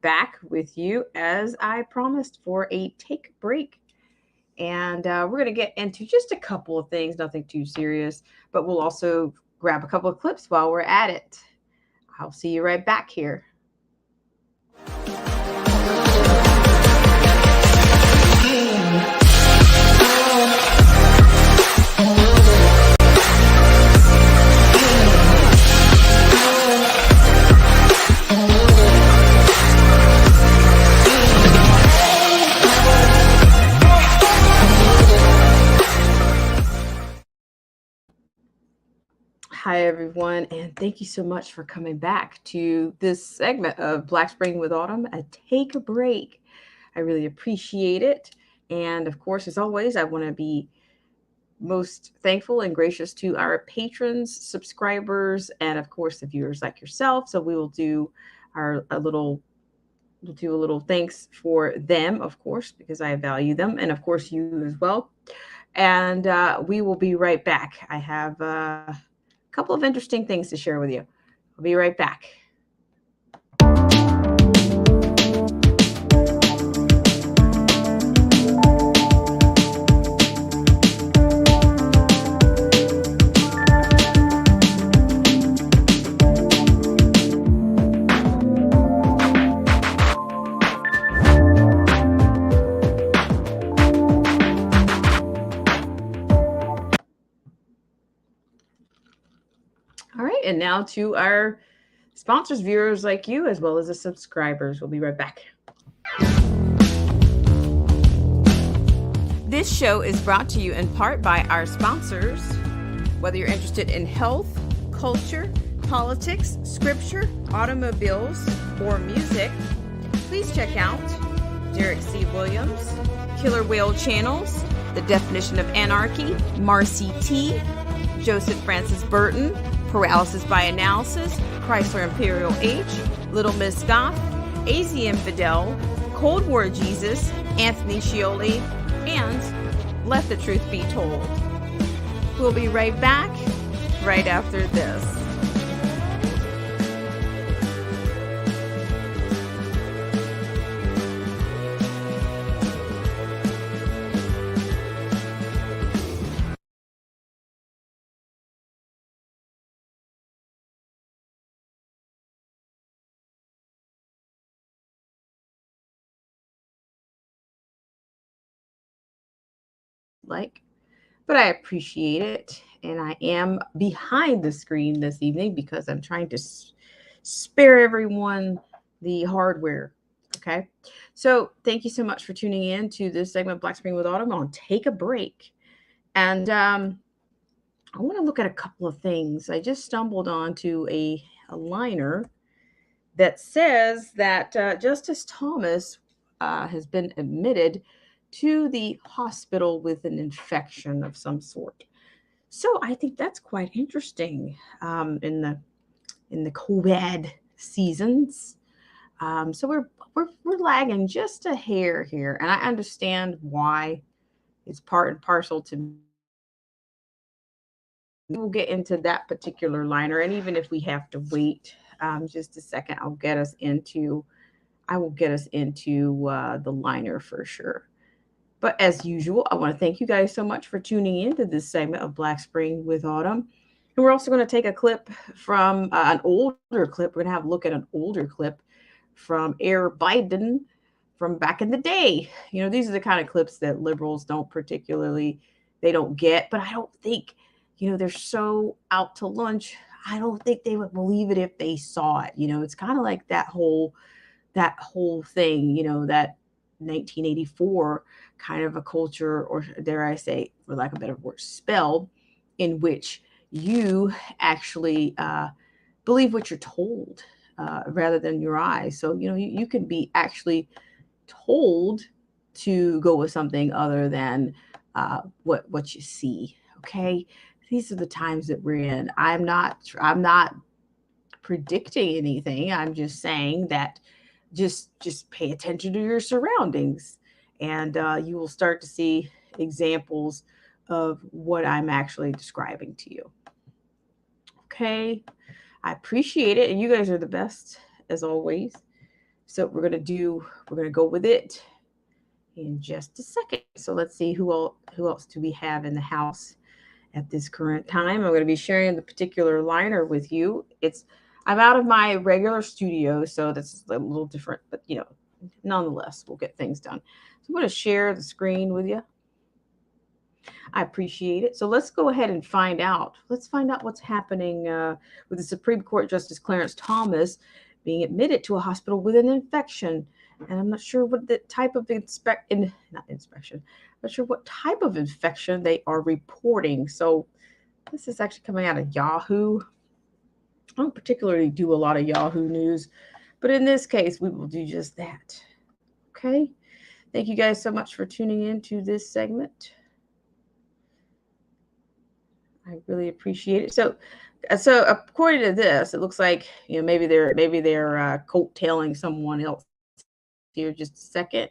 back with you as I promised for a take break. And we're going to get into just a couple of things, nothing too serious, but we'll also grab a couple of clips while we're at it. I'll see you right back here. Hi, everyone, and thank you so much for coming back to this segment of Black Spring with Autumn, a take a break. I really appreciate it. And of course, as always, I want to be most thankful and gracious to our patrons, subscribers, and of course, the viewers like yourself. So we will do we'll do a little thanks for them, of course, because I value them, and of course, you as well. And we will be right back. I have couple of interesting things to share with you. I'll be right back. All right, and now to our sponsors, viewers like you, as well as the subscribers. We'll be right back. This show is brought to you in part by our sponsors. Whether you're interested in health, culture, politics, scripture, automobiles, or music, please check out Derek C. Williams, Killer Whale Channels, The Definition of Anarchy, Marcy T., Joseph Francis Burton, Paralysis by Analysis, Chrysler Imperial H, Little Miss Goth, AZ Infidel, Cold War Jesus, Anthony Scioli, and Let the Truth Be Told. We'll be right back right after this. But I appreciate it. And I am behind the screen this evening because I'm trying to spare everyone the hardware. Okay. So thank you so much for tuning in to this segment of Black Spring with Autumn on Take a Break. And I want to look at a couple of things. I just stumbled onto a liner that says that Justice Thomas has been admitted to the hospital with an infection of some sort. So I think that's quite interesting in the COVID seasons. So we're lagging just a hair here, and I understand why. It's part and parcel to. We'll get into that particular liner, and even if we have to wait just a second, I will get us into the liner for sure. But as usual, I want to thank you guys so much for tuning in to this segment of Black Spring with Autumn. And we're also going to take a clip from an older clip. We're going to have a look at an older clip from Air Biden from back in the day. You know, these are the kind of clips that liberals they don't get. But I don't think, they're so out to lunch. I don't think they would believe it if they saw it. It's kind of like that whole thing, that 1984 kind of a culture, or dare I say, for lack of a better word, spell, in which you actually believe what you're told rather than your eyes. So, you can be actually told to go with something other than what you see. Okay. These are the times that we're in. I'm not predicting anything. I'm just saying that just pay attention to your surroundings, and you will start to see examples of what I'm actually describing to you. Okay, I appreciate it, and you guys are the best as always. So we're going to go with it in just a second. So let's see who else do we have in the house at this current time. I'm going to be sharing the particular liner with you. I'm out of my regular studio, so that's a little different, but nonetheless, we'll get things done. So I'm going to share the screen with you. I appreciate it. So let's go ahead and find out. Let's find out what's happening with the Supreme Court Justice Clarence Thomas being admitted to a hospital with an infection. And I'm not sure what the type of I'm not sure what type of infection they are reporting. So this is actually coming out of Yahoo. I don't particularly do a lot of Yahoo news, but in this case, we will do just that. Okay. Thank you guys so much for tuning in to this segment. I really appreciate it. So according to this, it looks like maybe they're coattailing someone else here. Just a second.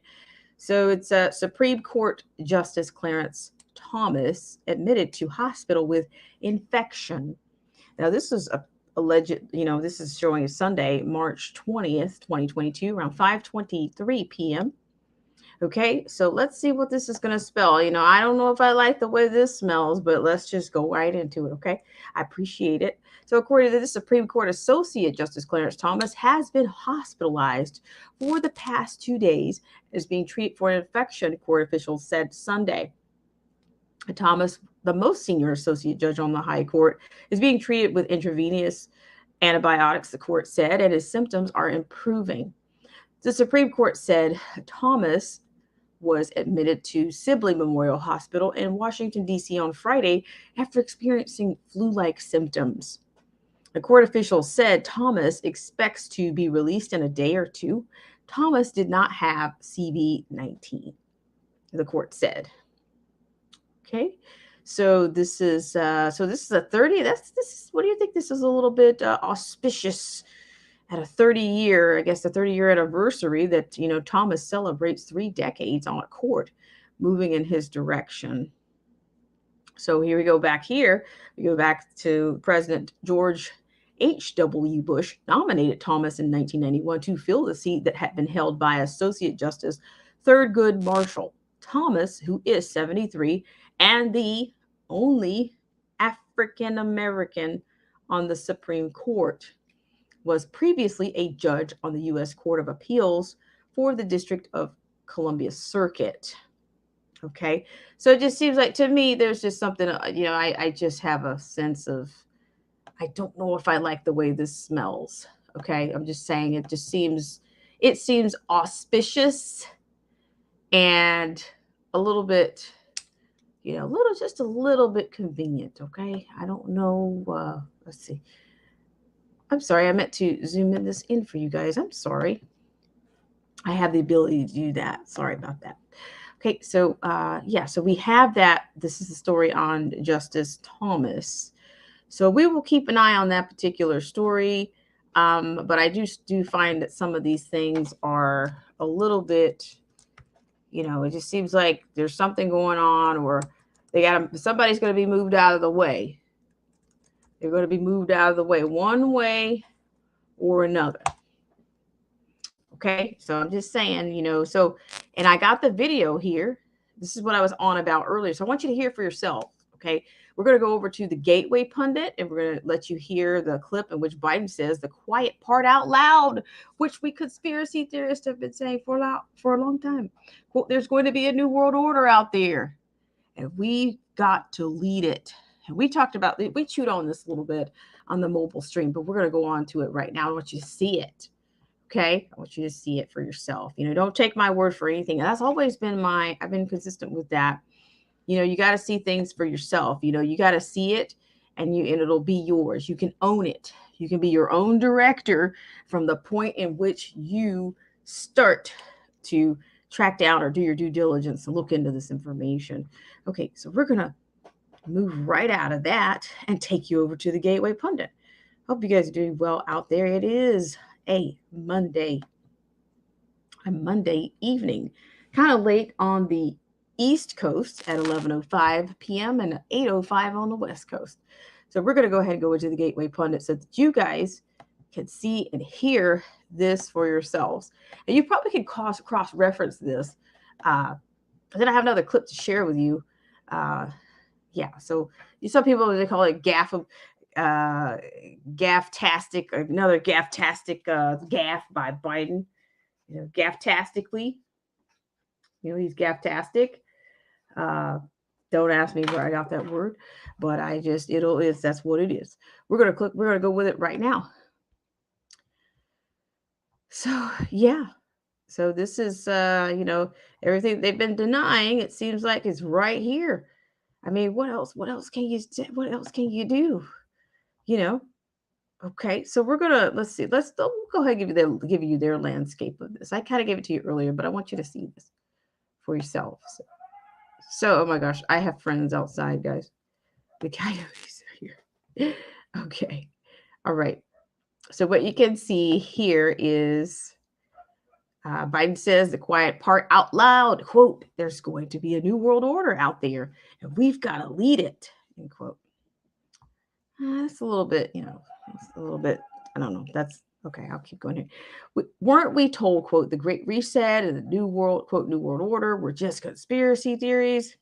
So it's Supreme Court Justice Clarence Thomas admitted to hospital with infection. Now this is alleged. This is showing Sunday, March 20th, 2022, around 5:23 p.m. Okay, so let's see what this is going to spell. I don't know if I like the way this smells, but let's just go right into it, okay? I appreciate it. So according to the Supreme Court Associate Justice Clarence Thomas has been hospitalized for the past 2 days and is being treated for an infection, court officials said Sunday. Thomas, the most senior associate judge on the high court, is being treated with intravenous antibiotics, the court said, and his symptoms are improving. The Supreme Court said Thomas was admitted to Sibley Memorial Hospital in Washington, D.C. on Friday after experiencing flu-like symptoms. The court official said Thomas expects to be released in a day or two. Thomas did not have COVID-19, the court said. Okay, so this is a 30. What do you think? This is a little bit auspicious at a 30-year, I guess the 30-year anniversary that, Thomas celebrates 3 decades on a court moving in his direction. So here we go back here. We go back to President George H.W. Bush nominated Thomas in 1991 to fill the seat that had been held by Associate Justice Thurgood Marshall. Thomas, who is 73 and the only African American on the Supreme Court, was previously a judge on the U.S. Court of Appeals for the District of Columbia Circuit. Okay, so it just seems like to me there's just something, I just have a sense of, I don't know if I like the way this smells. Okay, I'm just saying it seems auspicious and a little bit, just a little bit convenient. Okay, I don't know. Let's see. I'm sorry, I meant to zoom this in for you guys. I'm sorry. I have the ability to do that. Sorry about that. Okay, so so we have that. This is the story on Justice Thomas. So we will keep an eye on that particular story. But I do find that some of these things are a little bit, it just seems like there's something going on, or somebody's going to be moved out of the way. They're going to be moved out of the way one way or another. Okay, so I'm just saying, and I got the video here. This is what I was on about earlier. So I want you to hear for yourself. Okay, we're going to go over to the Gateway Pundit, and we're going to let you hear the clip in which Biden says the quiet part out loud, which we conspiracy theorists have been saying for a long time. Quote, there's going to be a new world order out there, and we got to lead it. And we chewed on this a little bit on the mobile stream, but we're going to go on to it right now. I want you to see it. Okay. I want you to see it for yourself. Don't take my word for anything. And that's always been I've been consistent with that. You got to see things for yourself. You got to see it and it'll be yours. You can own it. You can be your own director from the point in which you start to track down or do your due diligence and look into this information. Okay. So we're going to move right out of that and take you over to the Gateway Pundit. Hope you guys are doing well out there. It is a Monday evening, kind of late on the East Coast at 11:05 p.m. and 8:05 on the West Coast. So we're going to go ahead and go into the Gateway Pundit so that you guys can see and hear this for yourselves. And you probably can cross-reference this. Then I have another clip to share with you. Yeah, so some people, they call it gafftastic, another gafftastic gaff by Biden. Gafftastically, he's gafftastic. Don't ask me where I got that word, but that's what it is. We're gonna go with it right now. So yeah. So this is everything they've been denying, it seems like it's right here. I mean, what else can you do? Okay, so let's see. Let's go ahead and give you their landscape of this. I kind of gave it to you earlier, but I want you to see this for yourself. So oh my gosh, I have friends outside, guys. The coyotes are here. Okay. All right. So what you can see here is Biden says the quiet part out loud, quote, there's going to be a new world order out there and we've got to lead it, end quote. That's a little bit, I don't know. That's okay. I'll keep going here. Weren't we told, quote, the Great Reset and the New World, quote, New World Order were just conspiracy theories?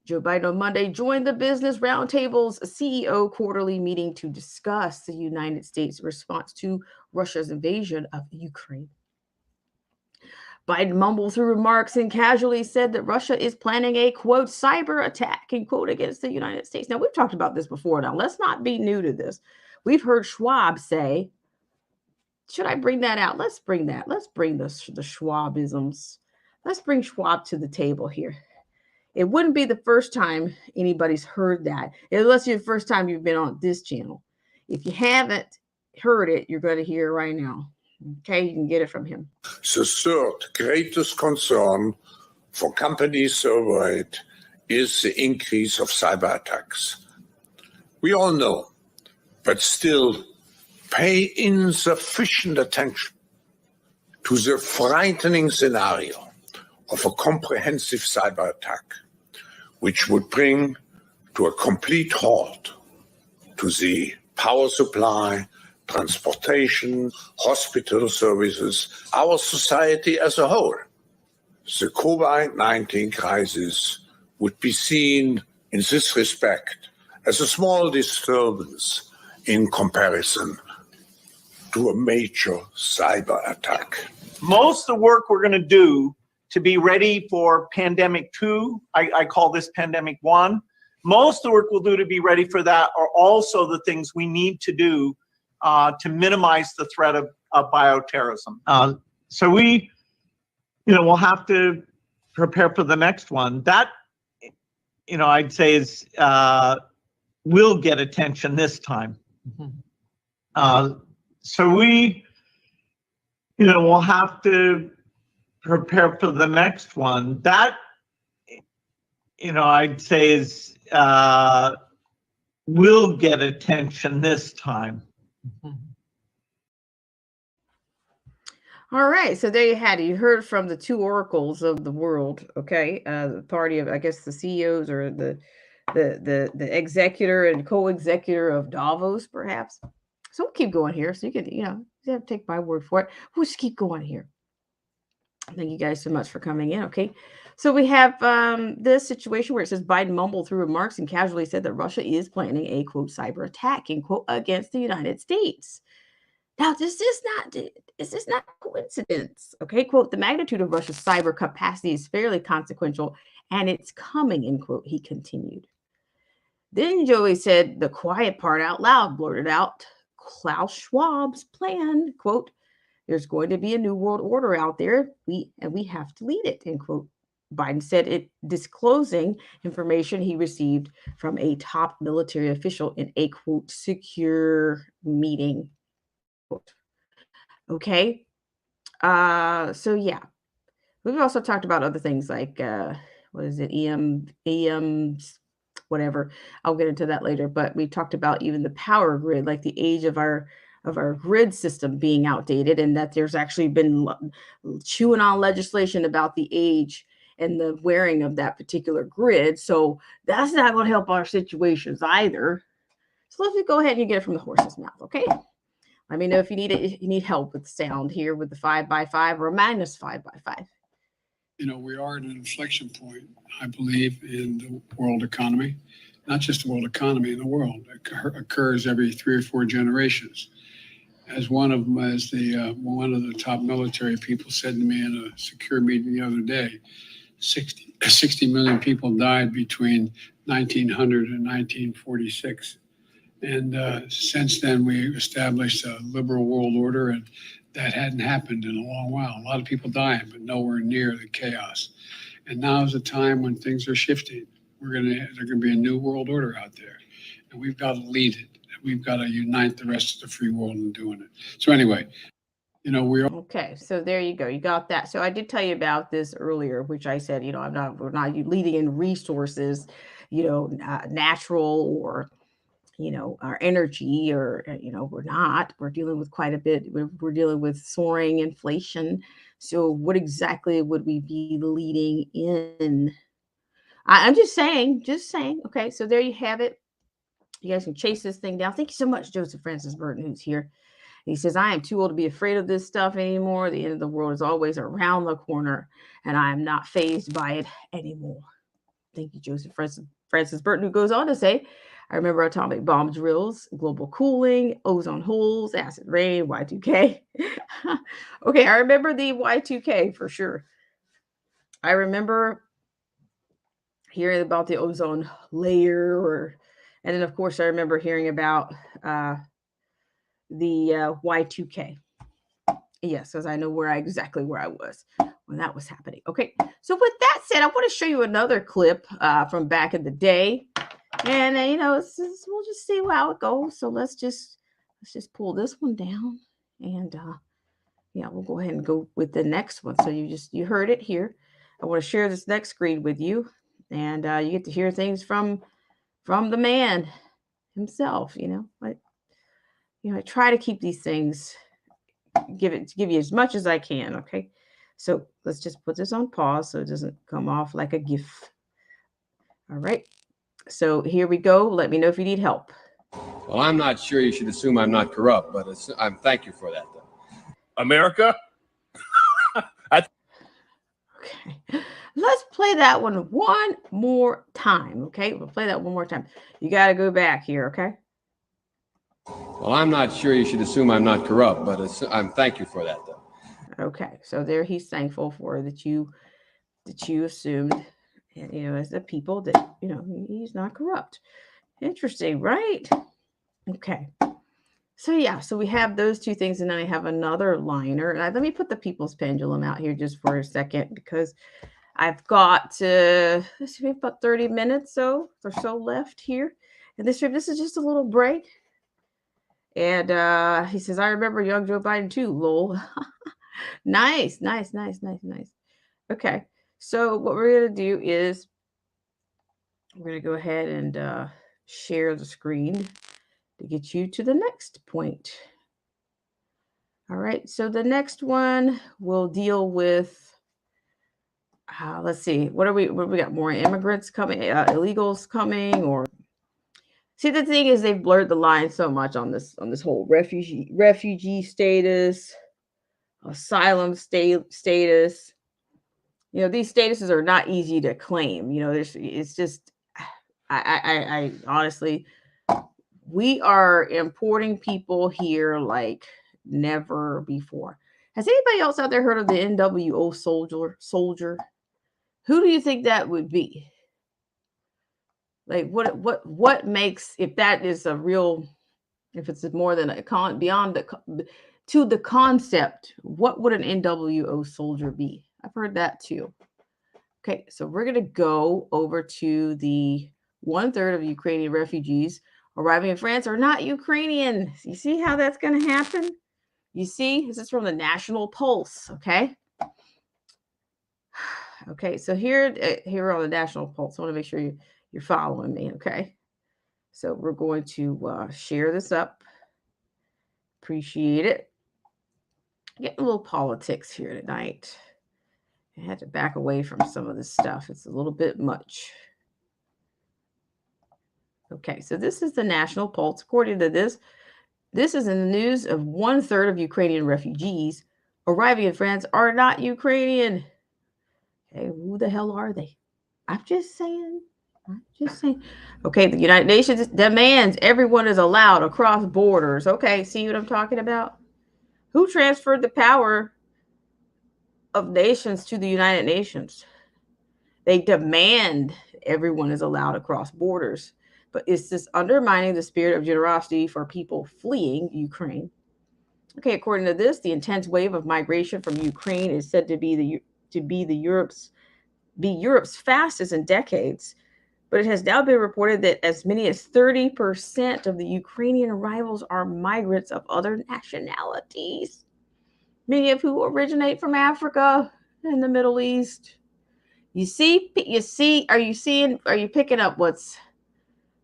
Joe Biden on Monday joined the Business Roundtable's CEO quarterly meeting to discuss the United States' response to Russia's invasion of Ukraine. Biden mumbled through remarks and casually said that Russia is planning a, quote, cyber attack, end quote, against the United States. Now, we've talked about this before. Now, let's not be new to this. We've heard Schwab say, should I bring that out? Let's bring the Schwabisms. Let's bring Schwab to the table here. It wouldn't be the first time anybody's heard that, unless it's the first time you've been on this channel. If you haven't heard it, you're going to hear it right now. Okay, you can get it from him. The third greatest concern for companies surveyed is the increase of cyber attacks. We all know, but still pay insufficient attention to the frightening scenario of a comprehensive cyber attack, which would bring to a complete halt to the power supply, transportation, hospital services, our society as a whole. The COVID-19 crisis would be seen in this respect as a small disturbance in comparison to a major cyber attack. Most of the work we're going to do to be ready for pandemic 2, I call this pandemic 1, most of the work we'll do to be ready for that are also the things we need to do to minimize the threat of bioterrorism. So we, we'll have to prepare for the next one. That, I'd say is will get attention this time. So we, we'll have to prepare for the next one. That, I'd say is will get attention this time. All right, so there you had it. You heard from the two oracles of the world, okay? The party of, I guess, the CEOs or the executor and co-executor of Davos, perhaps. So we'll keep going here. So you can, you have to take my word for it. We'll just keep going here. Thank you guys so much for coming in, okay? So we have this situation where it says Biden mumbled through remarks and casually said that Russia is planning a, quote, cyber attack, end quote, against the United States. Now, this is not coincidence, okay? Quote, the magnitude of Russia's cyber capacity is fairly consequential, and it's coming, end quote, he continued. Then Joey said the quiet part out loud, blurted out Klaus Schwab's plan, quote, there's going to be a new world order out there, we have to lead it, end quote. Biden said it, disclosing information he received from a top military official in a, quote, secure meeting. Okay. So yeah, we've also talked about other things like what is it, EM, whatever. I'll get into that later. But we talked about even the power grid, like the age of our grid system being outdated, and that there's actually been chewing on legislation about the age and the wearing of that particular grid. So that's not going to help our situations either. So let's go ahead and get it from the horse's mouth, okay? Let me know if you need help with sound here with the 5x5 or a minus 5x5. We are at an inflection point, I believe, in the world economy. Not just the world economy, in the world. It occurs every 3 or 4 generations. As one of the top military people said to me in a secure meeting the other day, 60 million people died between 1900 and 1946. And since then, we established a liberal world order, and that hadn't happened in a long while. A lot of people dying, but nowhere near the chaos. And now is a time when things are shifting. There's going to be a new world order out there, and we've got to lead it. We've got to unite the rest of the free world in doing it. So anyway, we're okay. So there you go. You got that. So I did tell you about this earlier, which I said, we're not leading in resources, natural or our energy, or we're dealing with quite a bit. We're dealing with soaring inflation. So what exactly would we be leading in? I'm just saying. Okay, so there you have it. You guys can chase this thing down. Thank you so much, Joseph Francis Burton, who's here. He says, I am too old to be afraid of this stuff anymore. The end of the world is always around the corner, and I am not fazed by it anymore. Thank you, Joseph Francis Burton, who goes on to say, I remember atomic bomb drills, global cooling, ozone holes, acid rain, Y2K. Okay, I remember the Y2K for sure. I remember hearing about the ozone layer, and then of course I remember hearing about the Y2K. Yes, because I know exactly where I was when that was happening. Okay, so with that said, I want to show you another clip from back in the day, and we'll just see how it goes. So let's just pull this one down, and we'll go ahead and go with the next one. So you heard it here. I want to share this next screen with you, and you get to hear things from the man himself. I try to keep these things, give you as much as I can. Okay, so let's just put this on pause so it doesn't come off like a GIF. All right, so here we go. Let me know if you need help. Well, I'm not sure you should assume I'm not corrupt, but I'm thank you for that, though. America? Okay, let's play that one more time. Okay, we'll play that one more time. You got to go back here. Okay. Well, I'm not sure you should assume I'm not corrupt, but I'm thank you for that, though. Okay, so there he's thankful for that you assumed, as the people that he's not corrupt. Interesting, right? Okay. So we have those two things, and then I have another liner. And let me put the People's Pendulum out here just for a second, because I've got let's see, about 30 minutes or so left here. And this is just a little break. And he says, I remember young Joe Biden too, lol. Nice. Okay, so what we're going to do is we're going to go ahead and share the screen to get you to the next point. All right, so the next one will deal with, let's see, what we got? More immigrants coming, illegals coming, or... See, the thing is, they've blurred the line so much on this whole refugee status, asylum status. These statuses are not easy to claim. It's just, I honestly, we are importing people here like never before. Has anybody else out there heard of the NWO soldier? Who do you think that would be? Like what makes, if that is a real, if it's more than beyond to the concept, what would an NWO soldier be? I've heard that too. Okay, so we're going to go over to the 1/3 of Ukrainian refugees arriving in France are not Ukrainian. You see how that's going to happen? You see, this is from the National Pulse. Okay. Okay, so here on the National Pulse, I want to make sure you're following me. Okay, so we're going to share this up. Appreciate it. Getting a little politics here tonight. I had to back away from some of this stuff. It's a little bit much. Okay, so this is the National Pulse. According to this, This is in the news of 1/3 of Ukrainian refugees arriving in France are not Ukrainian. Okay, who the hell are they? I'm just saying. I'm just saying. Okay, the United Nations demands everyone is allowed across borders. Okay, see what I'm talking about? Who transferred the power of nations to the United Nations? They demand everyone is allowed across borders. But it's this undermining the spirit of generosity for people fleeing Ukraine. Okay, according to this, the intense wave of migration from Ukraine is said to be Europe's fastest in decades. But it has now been reported that as many as 30% of the Ukrainian arrivals are migrants of other nationalities, many of who originate from Africa and the Middle East. Are you picking up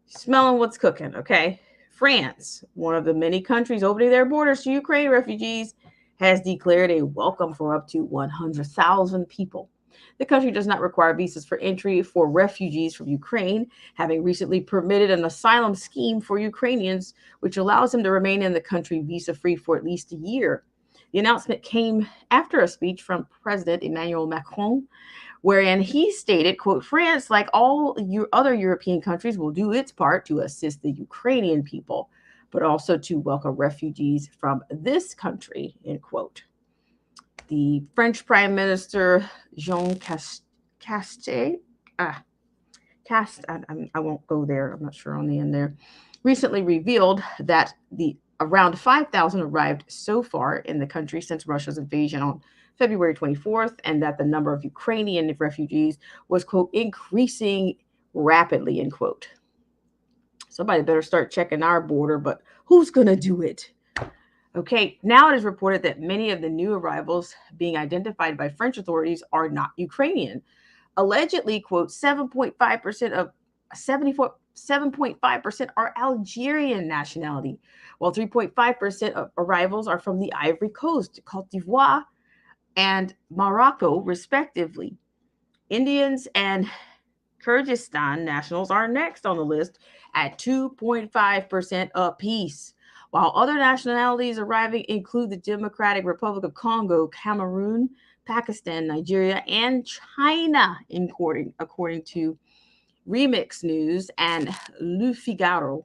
smelling what's cooking? Okay. France, one of the many countries opening their borders to Ukraine refugees, has declared a welcome for up to 100,000 people. The country does not require visas for entry for refugees from Ukraine, having recently permitted an asylum scheme for Ukrainians, which allows them to remain in the country visa-free for at least a year. The announcement came after a speech from President Emmanuel Macron, wherein he stated, quote, France, like all other European countries, will do its part to assist the Ukrainian people, but also to welcome refugees from this country, end quote. The French Prime Minister Jean Castex, I won't go there, I'm not sure on the end there, recently revealed that around 5,000 arrived so far in the country since Russia's invasion on February 24th, and that the number of Ukrainian refugees was, quote, increasing rapidly, end quote. Somebody better start checking our border, but who's going to do it? Okay, now it is reported that many of the new arrivals being identified by French authorities are not Ukrainian. Allegedly, quote, 7.5% are Algerian nationality, while 3.5% of arrivals are from the Ivory Coast, Côte d'Ivoire, and Morocco, respectively. Indians and Kyrgyzstan nationals are next on the list at 2.5% apiece, while other nationalities arriving include the Democratic Republic of Congo, Cameroon, Pakistan, Nigeria, and China, according to Remix News and Le Figaro.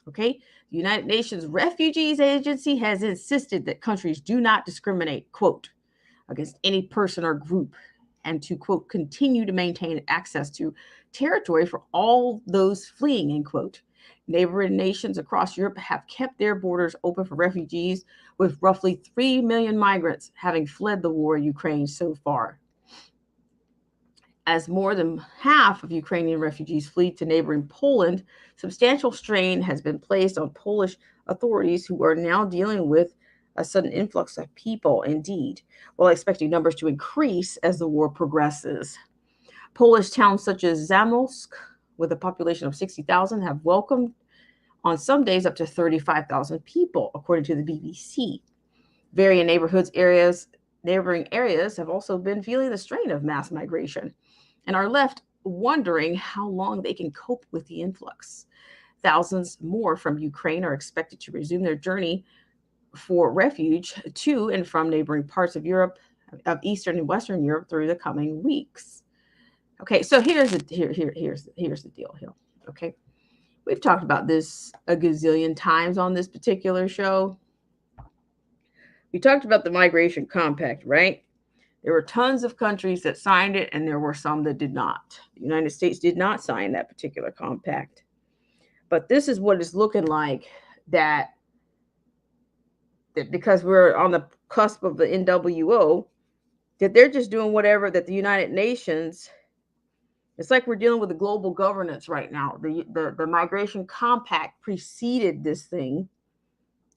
Okay, the United Nations Refugees Agency has insisted that countries do not discriminate, quote, against any person or group, and to, quote, continue to maintain access to territory for all those fleeing, end quote. Neighboring nations across Europe have kept their borders open for refugees, with roughly 3 million migrants having fled the war in Ukraine so far. As more than half of Ukrainian refugees flee to neighboring Poland, substantial strain has been placed on Polish authorities, who are now dealing with a sudden influx of people, indeed, while expecting numbers to increase as the war progresses. Polish towns such as Zamość, with a population of 60,000, have welcomed on some days up to 35,000 people, according to the BBC. Various neighboring areas have also been feeling the strain of mass migration and are left wondering how long they can cope with the influx. Thousands more from Ukraine are expected to resume their journey for refuge to and from neighboring parts of Europe, of Eastern and Western Europe, through the coming weeks. Okay, so here's the deal here. Okay, we've talked about this a gazillion times on this particular show. We talked about the Migration Compact, right? There were tons of countries that signed it, and there were some that did not. The United States did not sign that particular compact. But this is what it's looking like, that because we're on the cusp of the NWO, that they're just doing whatever that the United Nations, it's like we're dealing with the global governance right now. The Migration Compact preceded this thing,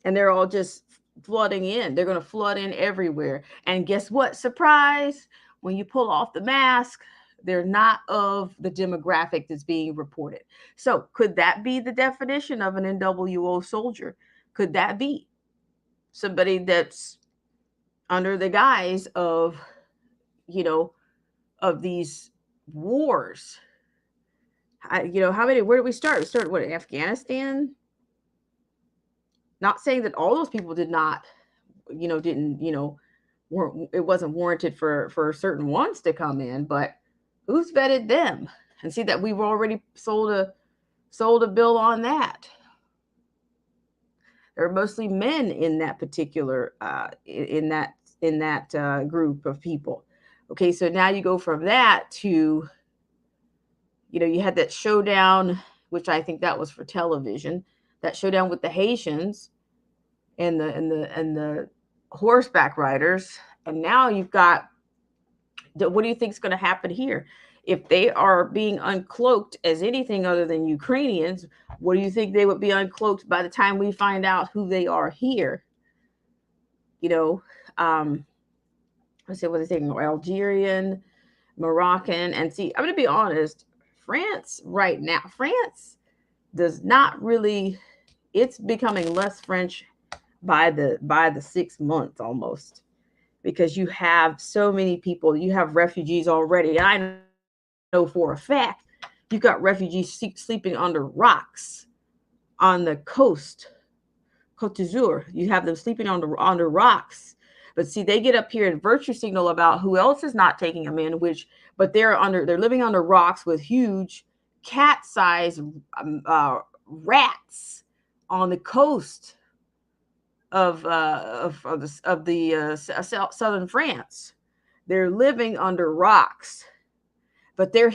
and they're all just flooding in. They're going to flood in everywhere. And guess what? Surprise! When you pull off the mask, they're not of the demographic that's being reported. So could that be the definition of an NWO soldier? Could that be somebody that's under the guise of, of these wars? Where did we start? We started, Afghanistan? Not saying that all those people did not, didn't, weren't, it wasn't warranted for certain ones to come in, but who's vetted them? And see that we've already sold a bill on that. There are mostly men in that particular in that group of people. Okay, so now you go from that to, you had that showdown, which I think that was for television, that showdown with the Haitians and the horseback riders, and now you've got, what do you think is going to happen here? If they are being uncloaked as anything other than Ukrainians, what do you think they would be uncloaked by the time we find out who they are here? I said, what are they thinking? Algerian, Moroccan, and see, I'm going to be honest. France right now, France does not really. It's becoming less French by the 6 months almost, because you have so many people. You have refugees already. And I know for a fact you've got refugees sleeping under rocks on the coast, Côte d'Azur. You have them sleeping under rocks. But see, they get up here and virtue signal about who else is not taking them in, but they're living under rocks with huge cat-sized rats on the coast of southern France. They're living under rocks, but they're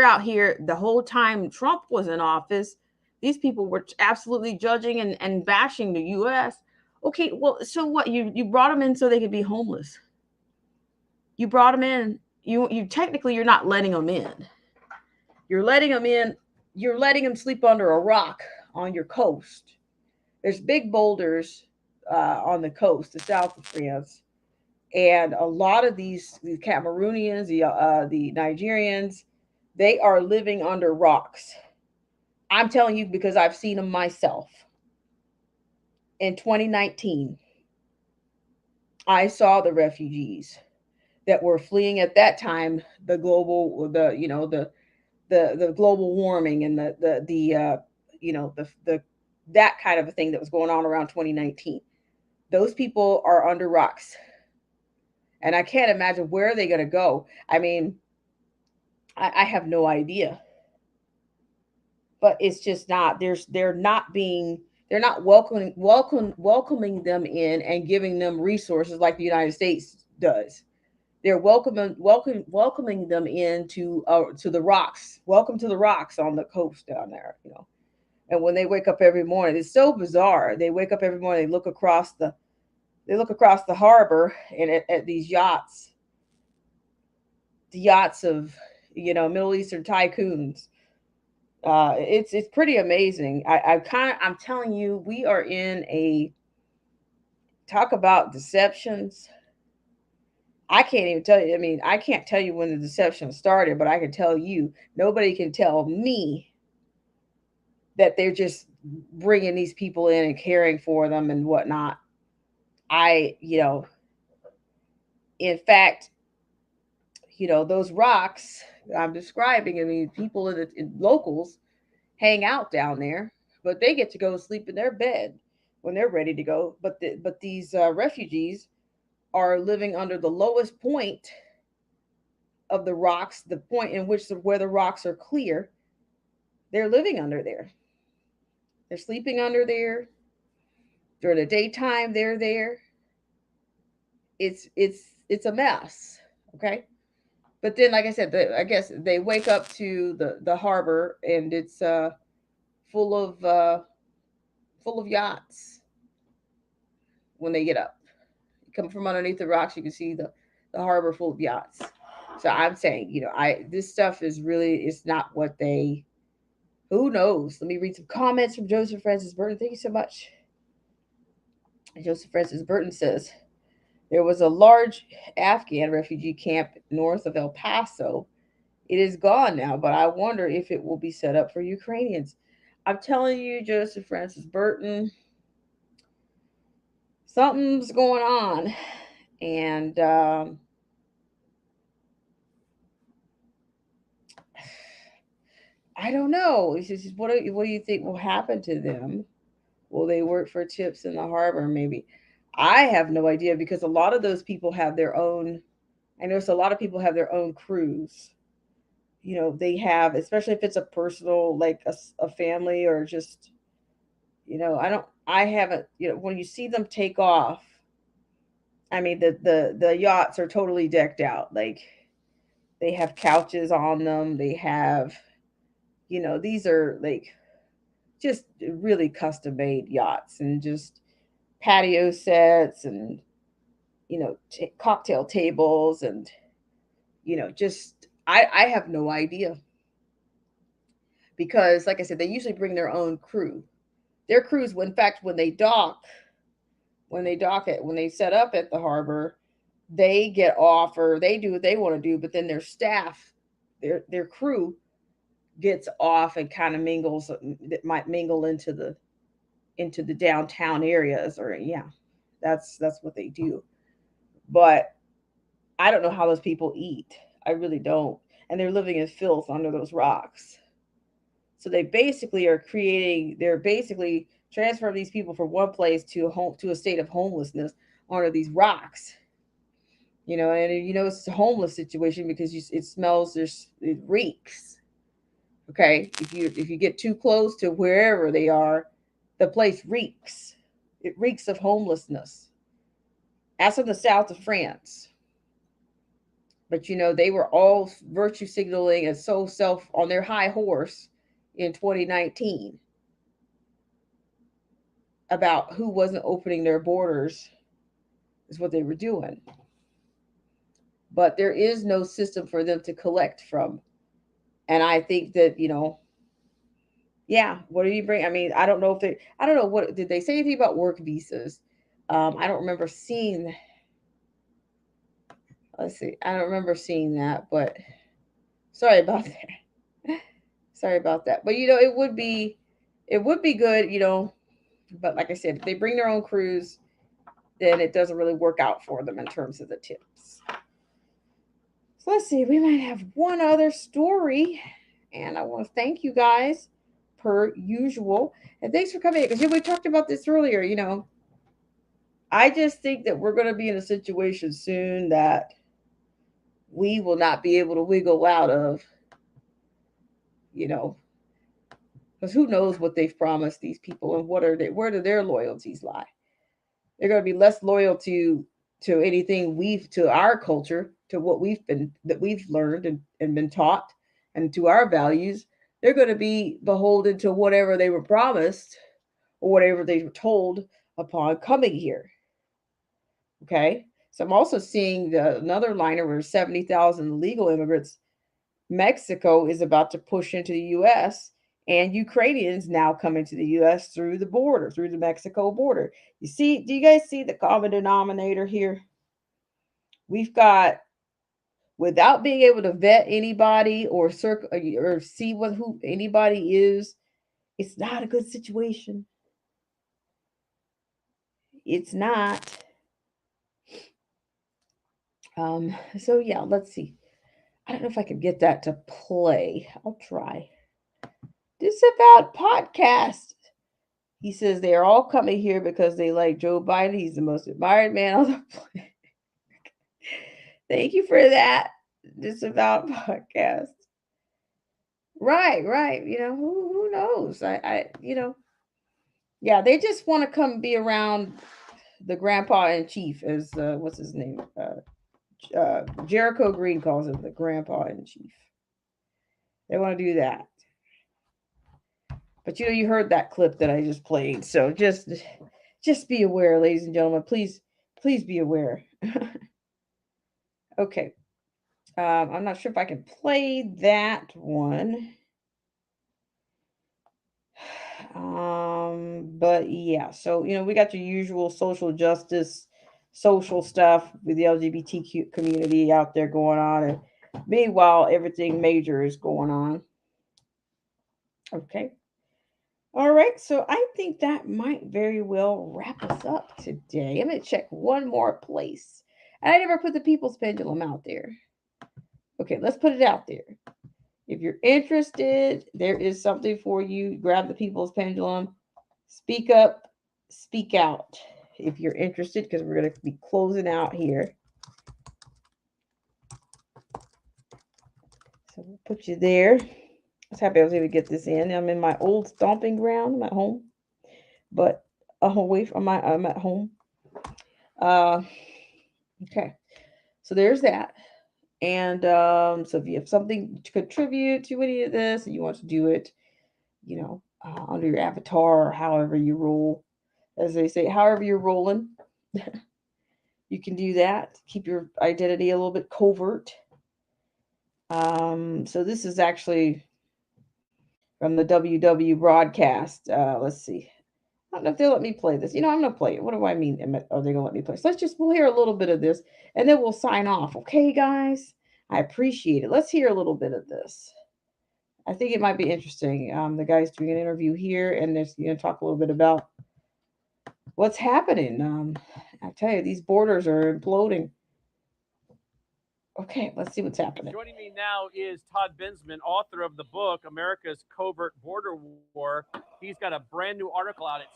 out here the whole time Trump was in office. These people were absolutely judging and bashing the U.S. Okay, well, so what? You brought them in so they could be homeless. You brought them in. You technically, you're not letting them in. You're letting them in. You're letting them sleep under a rock on your coast. There's big boulders on the coast, the south of France, and a lot of these Cameroonians, the Nigerians, they are living under rocks. I'm telling you because I've seen them myself. In 2019, I saw the refugees that were fleeing at that time the global warming and the that kind of a thing that was going on around 2019. Those people are under rocks, and I can't imagine where are they going to go. I mean, I have no idea, but it's just not. They're not welcoming them in and giving them resources like the United States does. They're welcoming them in to the rocks. Welcome to the rocks on the coast down there, And when they wake up every morning, it's so bizarre. They wake up every morning, they look across the harbor and at these yachts, the yachts of Middle Eastern tycoons. It's pretty amazing. I'm telling you, we are in a talk about deceptions. I can't even tell you. I mean, I can't tell you when the deception started, but I can tell you, nobody can tell me that they're just bringing these people in and caring for them and whatnot. In fact, those rocks I'm describing, I mean, people in locals hang out down there, but they get to go sleep in their bed when they're ready to go. But these refugees are living under the lowest point of the rocks, the point in which where the rocks are clear. They're living under there. They're sleeping under there. During the daytime, they're there. It's a mess. Okay. But then, like I said, I guess they wake up to the harbor and it's full of yachts. When they get up, come from underneath the rocks, you can see the harbor full of yachts. So I'm saying, this stuff is really, it's not what they. Who knows? Let me read some comments from Joseph Francis Burton. Thank you so much. Joseph Francis Burton says, there was a large Afghan refugee camp north of El Paso. It is gone now, but I wonder if it will be set up for Ukrainians. I'm telling you, Joseph Francis Burton, something's going on. And I don't know. He says, what do you think will happen to them Will they work for tips in the harbor? Maybe. I have no idea because a lot of those people have their own. I notice a lot of people have their own crews. They have, especially if it's a personal, like a family or just, I haven't, when you see them take off, I mean, the yachts are totally decked out. Like they have couches on them. They have, these are like just really custom made yachts and just patio sets and, cocktail tables and, just, I have no idea because, like I said, they usually bring their own crew. Their crews, in fact, when they set up at the harbor, they get off or they do what they want to do, but then their staff, their crew gets off and kind of mingles, that might mingle into the downtown areas, or yeah, that's what they do. But I don't know how those people eat. I really don't. And they're living in filth under those rocks. So they're basically transferring these people from one place to a state of homelessness under these rocks. And it's a homeless situation because it smells, it reeks. Okay, if you get too close to wherever they are, the place reeks. It reeks of homelessness. That's in the south of France. But they were all virtue signaling and so self on their high horse in 2019 about who wasn't opening their borders is what they were doing. But there is no system for them to collect from. And I think that, yeah, what do you bring? I mean, I don't know what, did they say anything about work visas? I don't remember seeing, let's see, I don't remember seeing that, but sorry about that. Sorry about that. But, it would be good, but like I said, if they bring their own crews, then it doesn't really work out for them in terms of the tips. So let's see, we might have one other story. And I want to thank you guys per usual. And thanks for coming in because we talked about this earlier. I just think that we're going to be in a situation soon that we will not be able to wiggle out of, because who knows what they've promised these people and where do their loyalties lie? They're going to be less loyal to anything to our culture, to what we've learned and been taught, and to our values. They're going to be beholden to whatever they were promised or whatever they were told upon coming here. Okay. So I'm also seeing another liner where 70,000 legal immigrants. Mexico is about to push into the U.S. and Ukrainians now coming to the U.S. through the Mexico border. Do you guys see the common denominator here? We've got, without being able to vet anybody or see who anybody is, it's not a good situation. It's not. So yeah, let's see. I don't know if I can get that to play. I'll try. Disavowed podcast. He says they are all coming here because they like Joe Biden. He's the most admired man on the planet. Thank you for that. Disavowed podcast. Right. Who knows? Yeah, they just want to come be around the grandpa in chief, as what's his name? Jericho Green calls him the grandpa in chief. They want to do that. But you heard that clip that I just played. So just be aware, ladies and gentlemen. Please be aware. Okay. I'm not sure if I can play that one. But yeah, so we got your usual social justice, social stuff with the LGBTQ community out there going on, and meanwhile everything major is going on. Okay. All right, so I think that might very well wrap us up today. I'm going to check one more place. I never put the People's Pendulum out there. Okay, let's put it out there. If you're interested, there is something for you. Grab the People's Pendulum. Speak up, speak out if you're interested, because we're going to be closing out here. So we'll put you there. I was happy I was able to get this in. I'm in my old stomping ground. I'm at home, but away from I'm at home. Okay, so there's that. And so if you have something to contribute to any of this and you want to do it, under your avatar or however you roll, as they say, however you're rolling, you can do that. Keep your identity a little bit covert. So this is actually from the WW broadcast. Let's see. I don't know if they'll let me play this. I'm going to play it. What do I mean? Are they going to let me play? So we'll hear a little bit of this and then we'll sign off. Okay, guys? I appreciate it. Let's hear a little bit of this. I think it might be interesting. The guy's doing an interview here and they're going to talk a little bit about what's happening. I tell you, these borders are imploding. Okay, let's see what's happening. Joining me now is Todd Bensman, author of the book, America's Covert Border War. He's got a brand new article out at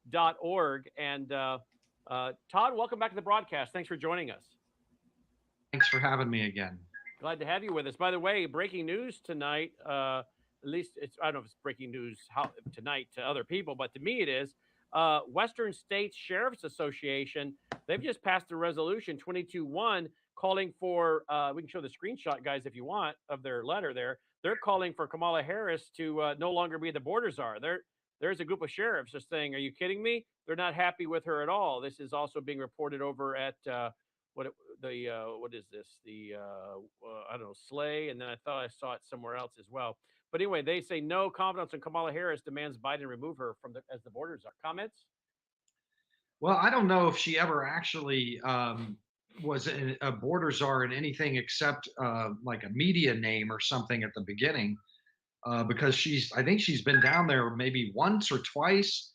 CIS.org. And Todd, welcome back to the broadcast. Thanks for joining us. Thanks for having me again. Glad to have you with us. By the way, breaking news tonight, at least I don't know if it's breaking news tonight to other people, but to me it is. Western States Sheriff's Association, they've just passed a resolution 22-1 calling for, we can show the screenshot, guys, if you want, of their letter there. They're calling for Kamala Harris to no longer be the border czar. There's a group of sheriffs just saying, are you kidding me? They're not happy with her at all. This is also being reported over at, what is this? I don't know, Slay. And then I thought I saw it somewhere else as well. But anyway, they say no confidence in Kamala Harris, demands Biden remove her as the border czar. Comments? Well, I don't know if she ever actually was a border czar in anything except like a media name or something at the beginning, because I think she's been down there maybe once or twice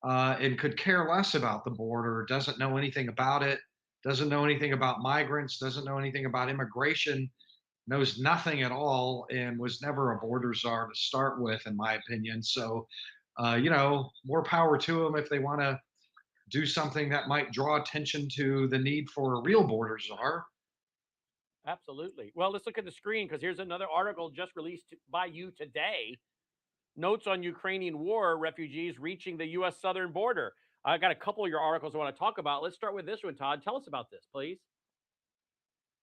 and could care less about the border, doesn't know anything about it, doesn't know anything about migrants, doesn't know anything about immigration, knows nothing at all, and was never a border czar to start with, in my opinion. So, more power to them if they want to do something that might draw attention to the need for a real border czar. Absolutely. Well, let's look at the screen because here's another article just released by you today. Notes on Ukrainian war refugees reaching the U.S. southern border. I got a couple of your articles I want to talk about. Let's start with this one, Todd. Tell us about this, please.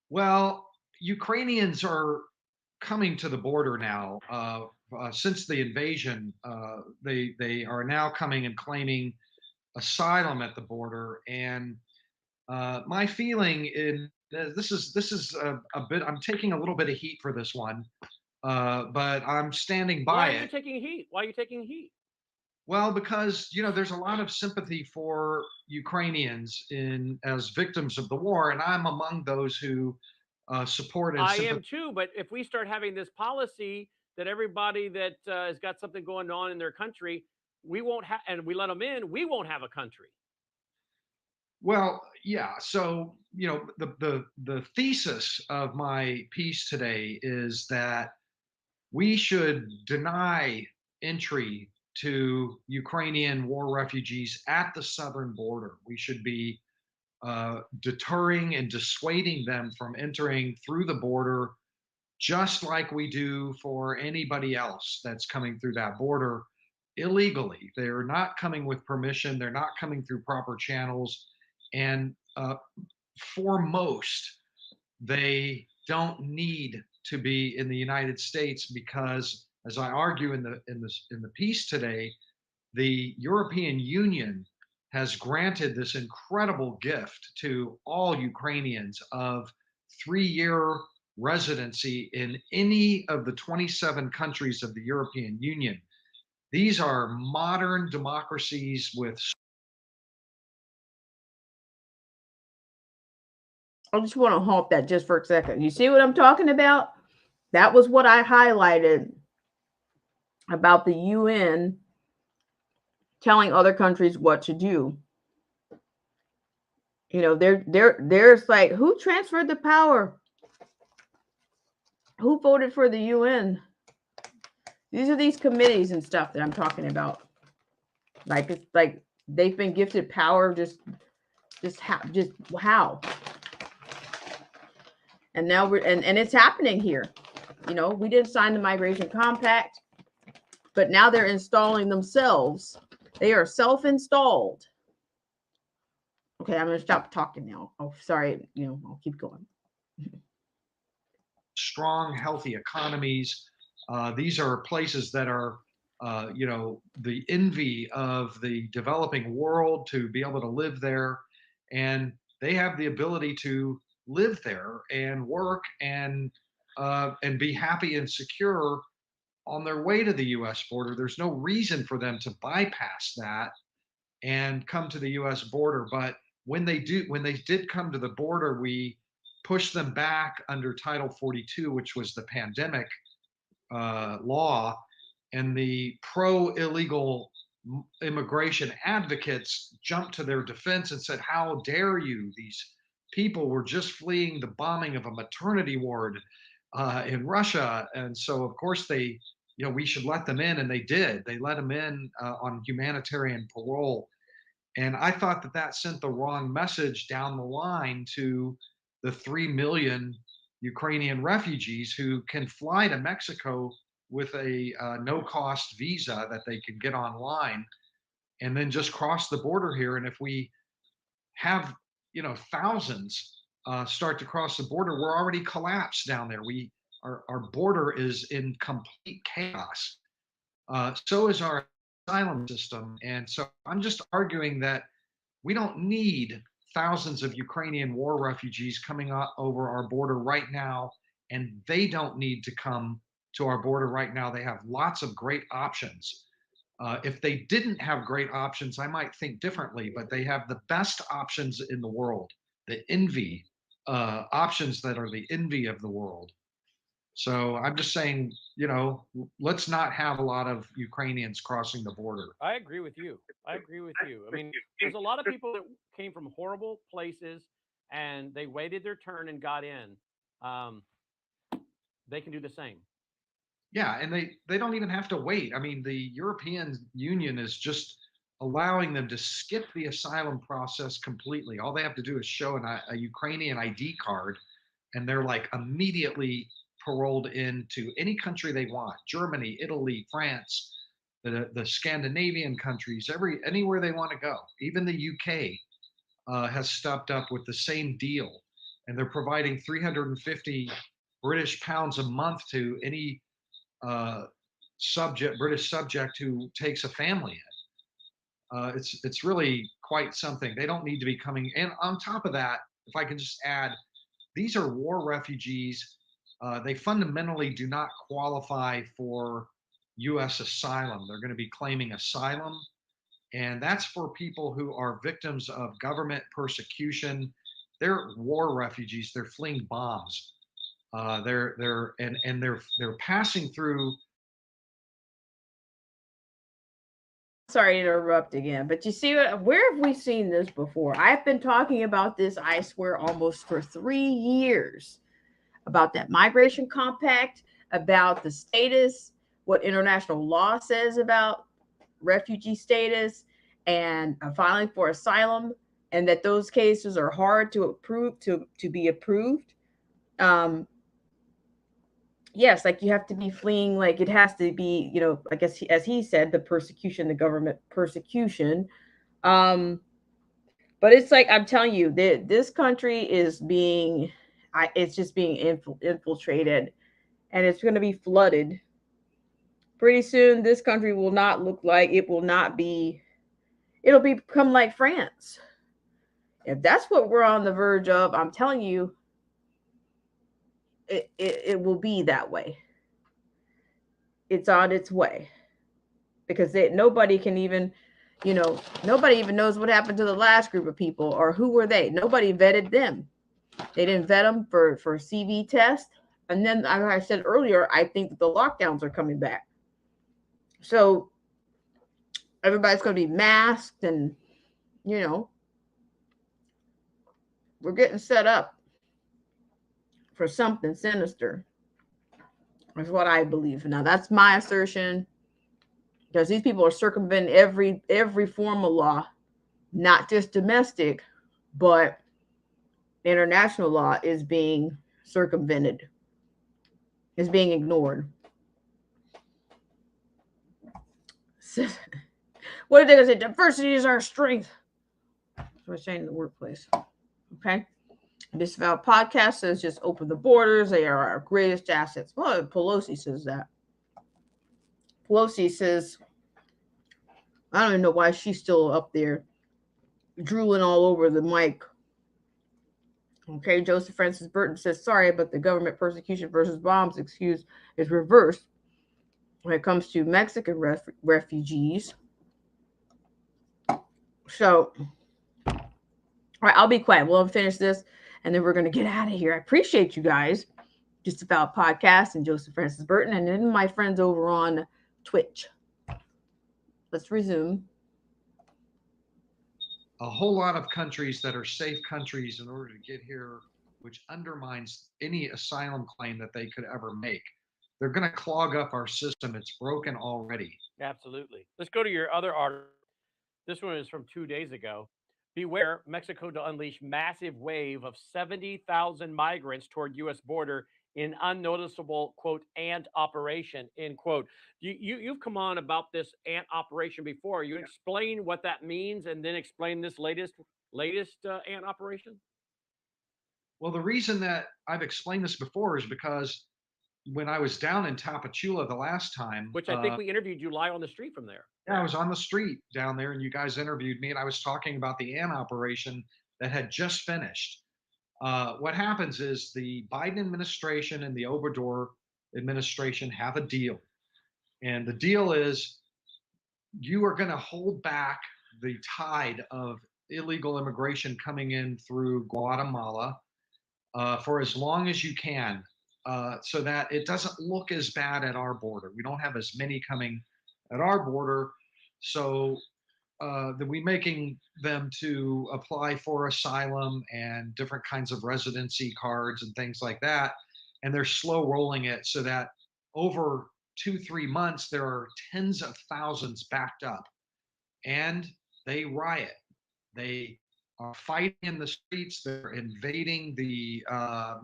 Well, Ukrainians are coming to the border now. Since the invasion, they are now coming and claiming asylum at the border. And my feeling in this is a bit. I'm taking a little bit of heat for this one, but I'm standing by Why it. are you taking heat? Why are you taking heat? Well, because there's a lot of sympathy for Ukrainians as victims of the war, and I'm among those who support and I am too, but if we start having this policy that everybody that has got something going on in their country, we won't have, and we let them in, we won't have a country. Well, yeah. So, the thesis of my piece today is that we should deny entry to Ukrainian war refugees at the southern border. We should be deterring and dissuading them from entering through the border, just like we do for anybody else that's coming through that border illegally. They're not coming with permission, they're not coming through proper channels, and for most, they don't need to be in the United States because, as I argue in the piece today, the European Union has granted this incredible gift to all Ukrainians of 3-year residency in any of the 27 countries of the European Union. These are modern democracies with. I just want to halt that just for a second. You see what I'm talking about? That was what I highlighted about the UN telling other countries what to do. There's like, who transferred the power? Who voted for the UN? These are these committees and stuff that I'm talking about. Like it's like they've been gifted power just how. And now and it's happening here. You know, we didn't sign the migration compact, but now they're installing themselves. They are self-installed. Okay, I'm gonna stop talking now. Oh, sorry, I'll keep going. Strong, healthy economies. These are places that are, the envy of the developing world to be able to live there. And they have the ability to live there and work and be happy and secure on their way to the US border. There's no reason for them to bypass that and come to the US border. But when they did come to the border, we pushed them back under Title 42, which was the pandemic law, and the pro illegal immigration advocates jumped to their defense and said, "How dare you? These people were just fleeing the bombing of a maternity ward in Russia." And so, of course, we should let them in, and they did. They let them in on humanitarian parole. And I thought that sent the wrong message down the line to the 3 million Ukrainian refugees who can fly to Mexico with a no-cost visa that they can get online and then just cross the border here. And if we have, thousands start to cross the border, we're already collapsed down there. Our border is in complete chaos. So is our asylum system. And so I'm just arguing that we don't need thousands of Ukrainian war refugees coming over our border right now, and they don't need to come to our border right now. They have lots of great options. If they didn't have great options, I might think differently, but they have the best options in the world, the envy options that are the envy of the world. So I'm just saying, let's not have a lot of Ukrainians crossing the border. I agree with you. I mean, there's a lot of people that came from horrible places and they waited their turn and got in. They can do the same. Yeah, and they don't even have to wait. I mean, the European Union is just allowing them to skip the asylum process completely. All they have to do is show a Ukrainian ID card, and they're like immediately paroled into any country they want: Germany, Italy, France, the Scandinavian countries, anywhere they want to go. Even the UK has stepped up with the same deal, and they're providing 350 British pounds a month to any British subject who takes a family in. It's really quite something. They don't need to be coming. And on top of that, if I can just add, these are war refugees. They fundamentally do not qualify for U.S. asylum. They're going to be claiming asylum, and that's for people who are victims of government persecution. They're war refugees. They're fleeing bombs. They're passing through. Sorry to interrupt again, but you see, where have we seen this before? I've been talking about this, I swear, almost for 3 years, about that migration compact, about the status, what international law says about refugee status and filing for asylum, and that those cases are hard to approve to be approved. Yes, like you have to be fleeing, like it has to be, I guess as he said, the persecution, the government persecution. But it's like, I'm telling you, this country is it's just being infiltrated, and it's going to be flooded. Pretty soon, this country will not look like, it'll become like France. If that's what we're on the verge of, I'm telling you, it will be that way. It's on its way, because nobody can even, nobody even knows what happened to the last group of people, or who were they. Nobody vetted them. They didn't vet them for CV test. And then, as I said earlier, I think that the lockdowns are coming back. So everybody's going to be masked, and, we're getting set up for something sinister. is what I believe. Now, that's my assertion, because these people are circumventing every form of law, not just domestic, but international law is being circumvented, is being ignored. What are they going to say? Diversity is our strength. That's what I'm saying in the workplace. Okay. Disavowed podcast says just open the borders. They are our greatest assets. Well, Pelosi says that. Pelosi says, I don't even know why she's still up there drooling all over the mic. Okay, Joseph Francis Burton says, sorry, but the government persecution versus bombs excuse is reversed when it comes to Mexican refugees. So, all right, I'll be quiet. We'll finish this, and then we're going to get out of here. I appreciate you guys. Just About Podcast and Joseph Francis Burton, and then my friends over on Twitch. Let's resume. A whole lot of countries that are safe countries in order to get here, which undermines any asylum claim that they could ever make. They're going to clog up our system. It's broken already. Absolutely. Let's go to your other article. This one is from 2 days ago. Beware, Mexico to unleash massive wave of 70,000 migrants toward U.S. border in unnoticeable, quote, ant operation, end quote. You've come on about this ant operation before. You explain what that means and then explain this latest ant operation? Well, the reason that I've explained this before is because when I was down in Tapachula the last time, Which I think we interviewed you live on the street from there. yeah, I was on the street down there and you guys interviewed me and I was talking about the ant operation that had just finished. What happens is the Biden administration and the Obrador administration have a deal. And the deal is you are going to hold back the tide of illegal immigration coming in through Guatemala for as long as you can, so that it doesn't look as bad at our border. We don't have as many coming at our border. So that we making them to apply for asylum and different kinds of residency cards and things like that. And they're slow rolling it so that over 2-3 months, there are tens of thousands backed up and they riot. They are fighting in the streets. They're invading the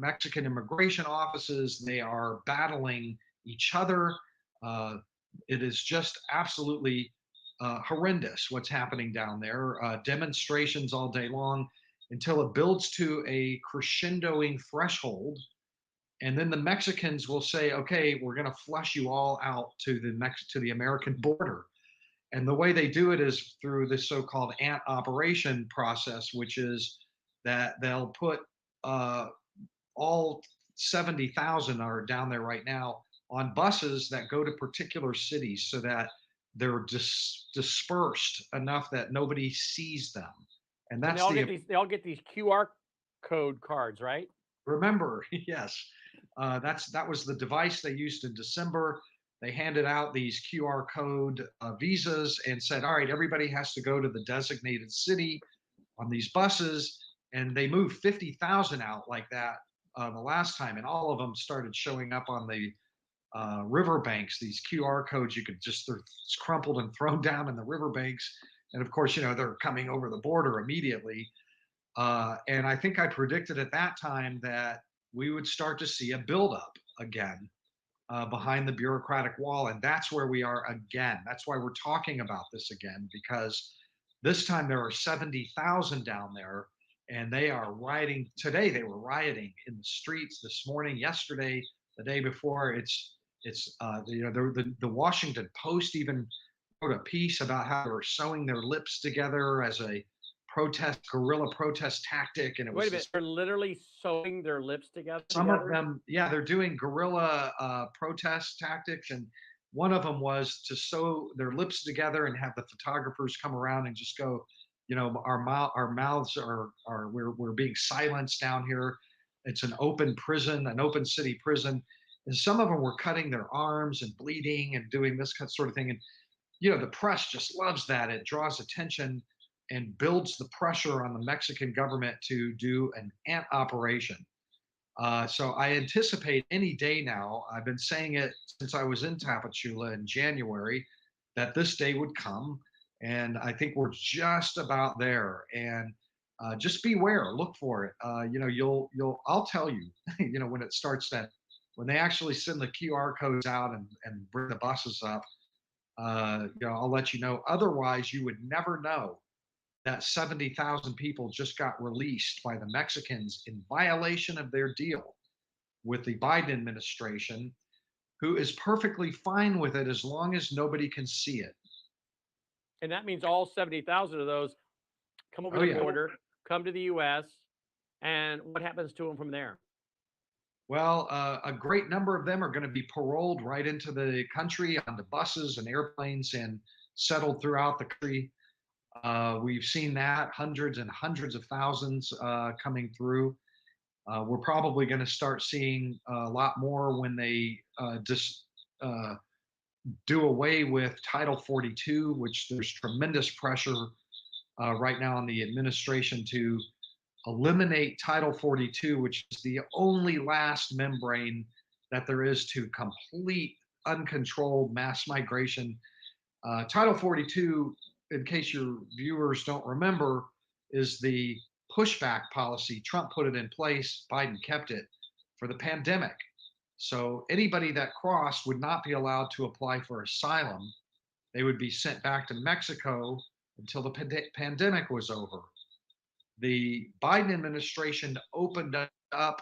Mexican immigration offices. They are battling each other. It is just absolutely horrendous what's happening down there. Demonstrations all day long until it builds to a crescendoing threshold. And then the Mexicans will say, okay, we're going to flush you all out to the American border. And the way they do it is through this so-called ant operation process, which is that they'll put all 70,000 are down there right now on buses that go to particular cities so that they're dispersed enough that nobody sees them. And that's they all get these QR code cards, right? Remember, yes, that was the device they used in December. They handed out these QR code visas and said, all right, everybody has to go to the designated city on these buses. And they moved 50,000 out like that the last time. And all of them started showing up on the riverbanks, these QR codes you could just, they're crumpled and thrown down in the riverbanks. And of course, they're coming over the border immediately. And I think I predicted at that time that we would start to see a buildup again behind the bureaucratic wall. And that's where we are again. That's why we're talking about this again, because this time there are 70,000 down there and they are rioting. Today they were rioting in the streets, this morning, yesterday, the day before. The Washington Post even wrote a piece about how they were sewing their lips together as a guerrilla protest tactic. And it was Wait a minute, they're literally sewing their lips together? Some of them, yeah, they're doing guerrilla protest tactics. And one of them was to sew their lips together and have the photographers come around and just go, our mouths we're being silenced down here. It's an open prison, an open city prison. And some of them were cutting their arms and bleeding and doing this sort of thing. And, the press just loves that. It draws attention and builds the pressure on the Mexican government to do an ant operation. So I anticipate any day now. I've been saying it since I was in Tapachula in January that this day would come, and I think we're just about there. And just beware, look for it. I'll tell you, when it starts when they actually send the QR codes out and bring the buses up, I'll let you know. Otherwise, you would never know that 70,000 people just got released by the Mexicans in violation of their deal with the Biden administration, who is perfectly fine with it as long as nobody can see it. And that means all 70,000 of those come over Oh, the yeah. border, come to the U.S., and what happens to them from there? Well, a great number of them are going to be paroled right into the country onto buses and airplanes and settled throughout the country. We've seen that hundreds and hundreds of thousands coming through. We're probably going to start seeing a lot more when they just do away with Title 42, which there's tremendous pressure right now on the administration to eliminate Title 42, which is the only last membrane that there is to complete uncontrolled mass migration. Title 42, in case your viewers don't remember, is the pushback policy. Trump put it in place, Biden kept it for the pandemic. So anybody that crossed would not be allowed to apply for asylum. They would be sent back to Mexico until the pandemic was over. The Biden administration opened up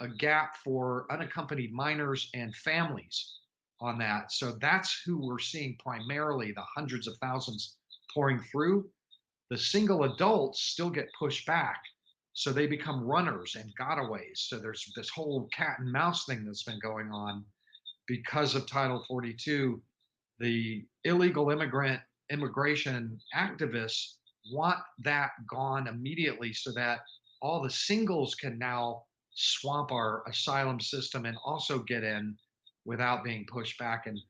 a gap for unaccompanied minors and families on that. So that's who we're seeing primarily, the hundreds of thousands pouring through. The single adults still get pushed back. So they become runners and gotaways. So there's this whole cat and mouse thing that's been going on because of Title 42. The illegal immigration activists want that gone immediately so that all the singles can now swamp our asylum system and also get in without being pushed back. And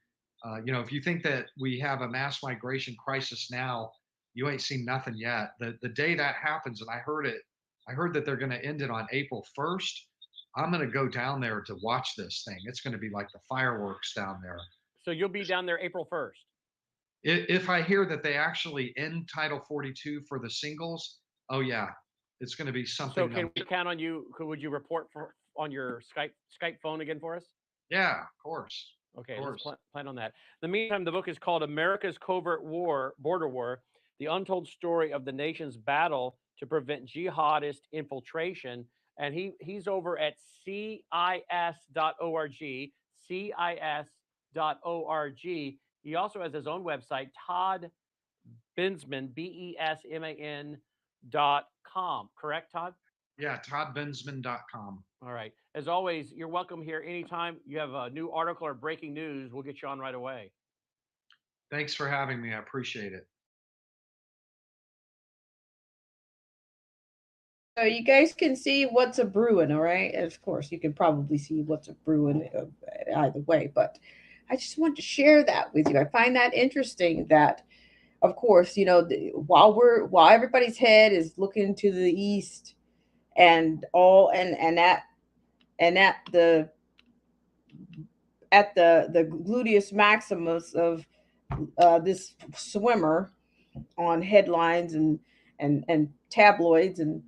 if you think that we have a mass migration crisis now, you ain't seen nothing yet. The day that happens, and I heard that they're going to end it on April 1st. I'm going to go down there to watch this thing. It's going to be like the fireworks down there. So you'll be down there April 1st. If I hear that they actually end Title 42 for the singles, oh yeah, it's going to be something. So can we count on you? Would you report on your Skype phone again for us? Yeah, of course. Okay, Of let's course. plan on that. In the meantime, the book is called America's Covert Border War, The Untold Story of the Nation's Battle to Prevent Jihadist Infiltration. And he's over at CIS.org, CIS.org. He also has his own website, Todd Bensman, BESMAN.com. Correct, Todd? Yeah, toddbensman.com. All right. As always, you're welcome here anytime you have a new article or breaking news. We'll get you on right away. Thanks for having me. I appreciate it. So you guys can see what's a brewing, all right? And of course, you can probably see what's a brewing either way, but I just want to share that with you. I find that interesting that, of course, while everybody's head is looking to the east and all and at the gluteus maximus of this swimmer on headlines and tabloids, and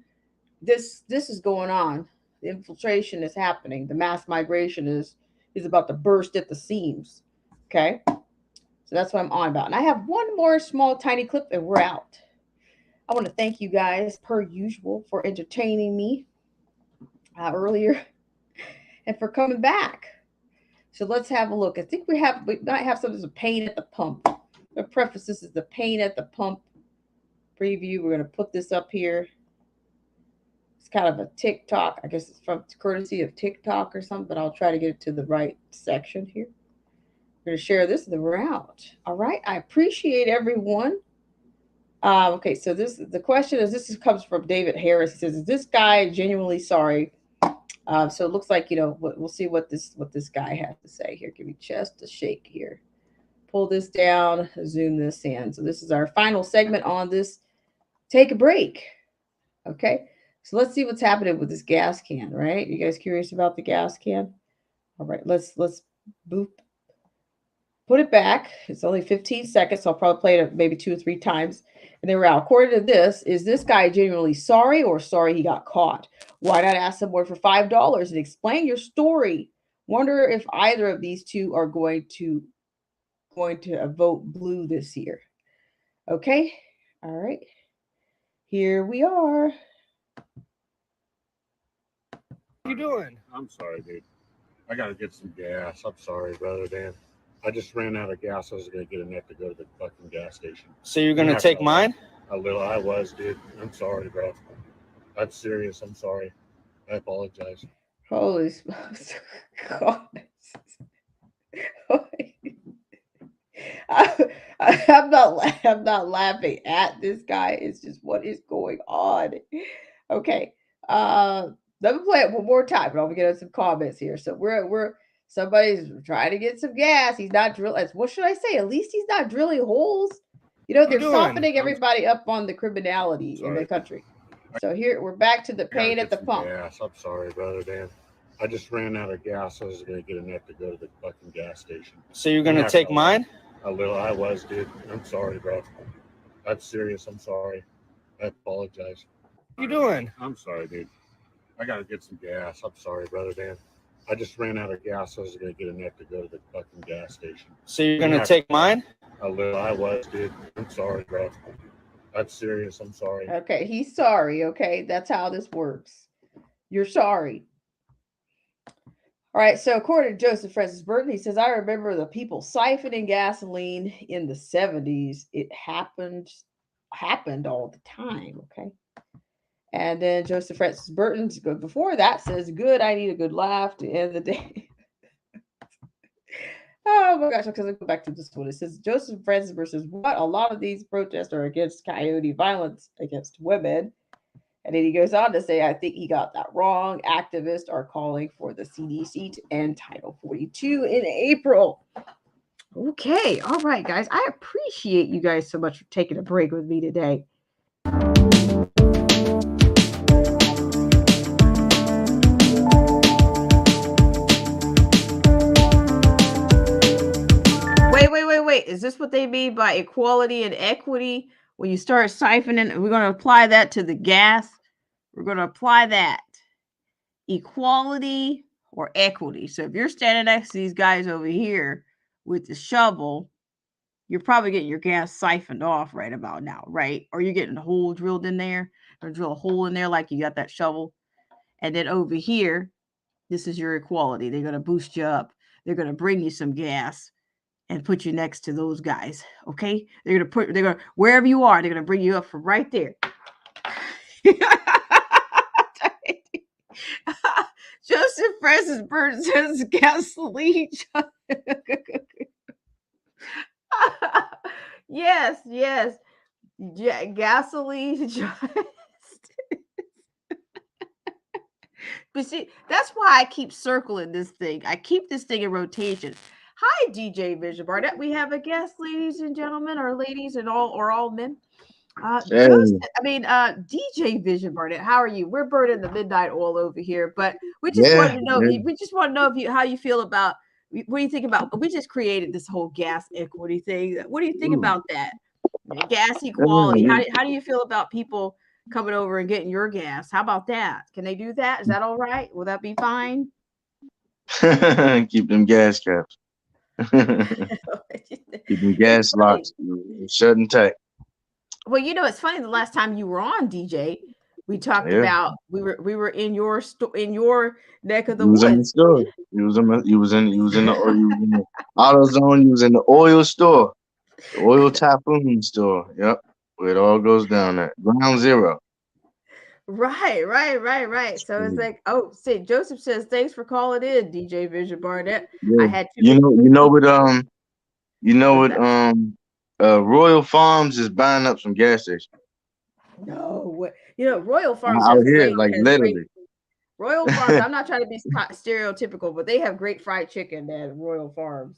this is going on. The infiltration is happening. The mass migration is about to burst at the seams. Okay, so that's what I'm on about. And I have one more small tiny clip and we're out. I want to thank you guys per usual for entertaining me earlier and for coming back. So let's have a look. I think we might have something as a pain at the pump. The preface, this is the pain at the pump preview. We're going to put this up here. It's kind of a TikTok. I guess it's from courtesy of TikTok or something, but I'll try to get it to the right section here. We're going to share this and then we're out. All right. I appreciate everyone. Okay, so the question is, comes from David Harris. He says, is this guy genuinely sorry? So it looks like, we'll see what this guy has to say here. Give me just a shake here. Pull this down, zoom this in. So this is our final segment on this. Take a break. Okay. So let's see what's happening with this gas can, right? You guys curious about the gas can? All right, let's boop. Put it back. It's only 15 seconds, so I'll probably play it maybe 2 or 3 times. And then we're out. According to this, is this guy genuinely sorry or sorry he got caught? Why not ask someone for $5 and explain your story? Wonder if either of these two are going to vote blue this year. Okay. All right. Here we are. What you doing? I'm sorry, dude. I gotta get some gas. I'm sorry, brother Dan. I just ran out of gas. I was gonna get enough to go to the fucking gas station. So you're gonna take mine? A little. I was, dude. I'm sorry, bro. I'm serious. I'm sorry. I apologize. Holy smokes. God. I'm not laughing at this guy. It's just what is going on. Okay. Let me play it one more time, but I'll get some comments here. So we're somebody's trying to get some gas. He's not drilling. What should I say? At least he's not drilling holes. You know, they're softening everybody up on the criminality in the country. So here we're back to the pain at the pump. Gas. I'm sorry, brother Dan. I just ran out of gas. I was gonna get enough to go to the fucking gas station. So you're gonna take mine? A little. I was, dude. I'm sorry, bro. I'm serious. I'm sorry. I apologize. What you doing? I'm sorry, dude. I gotta get some gas. I'm sorry, brother Dan. I just ran out of gas. I was gonna get enough to go to the fucking gas station. So you're gonna take mine? A little. I was, dude. I'm sorry, bro. I'm serious. I'm sorry. Okay, he's sorry. Okay, that's how this works. You're sorry. All right, so according to Joseph Francis Burton, he says, I remember the people siphoning gasoline in the 70s. It happened all the time, okay? And then Joseph Francis Burton, before that, says, good, I need a good laugh to end the day. Oh my gosh, because I go back to this one. It says, Joseph Francis versus what? A lot of these protests are against coyote violence against women. And then he goes on to say, I think he got that wrong. Activists are calling for the CDC to end Title 42 in April. Okay. All right, guys. I appreciate you guys so much for taking a break with me today. Wait. Is this what they mean by equality and equity? When you start siphoning, we're going to apply that to the gas. We're going to apply that. Equality or equity. So if you're standing next to these guys over here with the shovel, you're probably getting your gas siphoned off right about now, right? Or you're getting a hole drilled in there, or drill a hole in there like you got that shovel. And then over here, this is your equality. They're going to boost you up. They're going to bring you some gas and put you next to those guys. Okay. They're going to wherever you are, they're going to bring you up from right there. Joseph Francis Burton says gasoline. Yes. Yeah, gasoline. But see, that's why I keep circling this thing. I keep this thing in rotation. Hi, DJ Vision Barnett. We have a guest, ladies and gentlemen, or ladies and all men. DJ Vision Barnett, how are you? We're burning the midnight oil over here, but we just want to know. We just want to know how you feel about. What do you think about? We just created this whole gas equity thing. What do you think about that? Gas equality. How do you feel about people coming over and getting your gas? How about that? Can they do that? Is that all right? Will that be fine? Keep them gas caps. Keep them gas locks shut and tight. Well, you know, it's funny. The last time you were on, DJ, we talked about we were in your in your neck of the woods. In the store. You was in the AutoZone. You was in the oil store, the oil typhoon store. Yep, where it all goes down at ground zero. Right. So it's like, see, Joseph says, thanks for calling in, DJ Vision Barnett. Yeah. I had Royal Farms is buying up some gas stations. No, Royal Farms out here, like literally. Royal Farms. I'm not trying to be stereotypical, but they have great fried chicken at Royal Farms.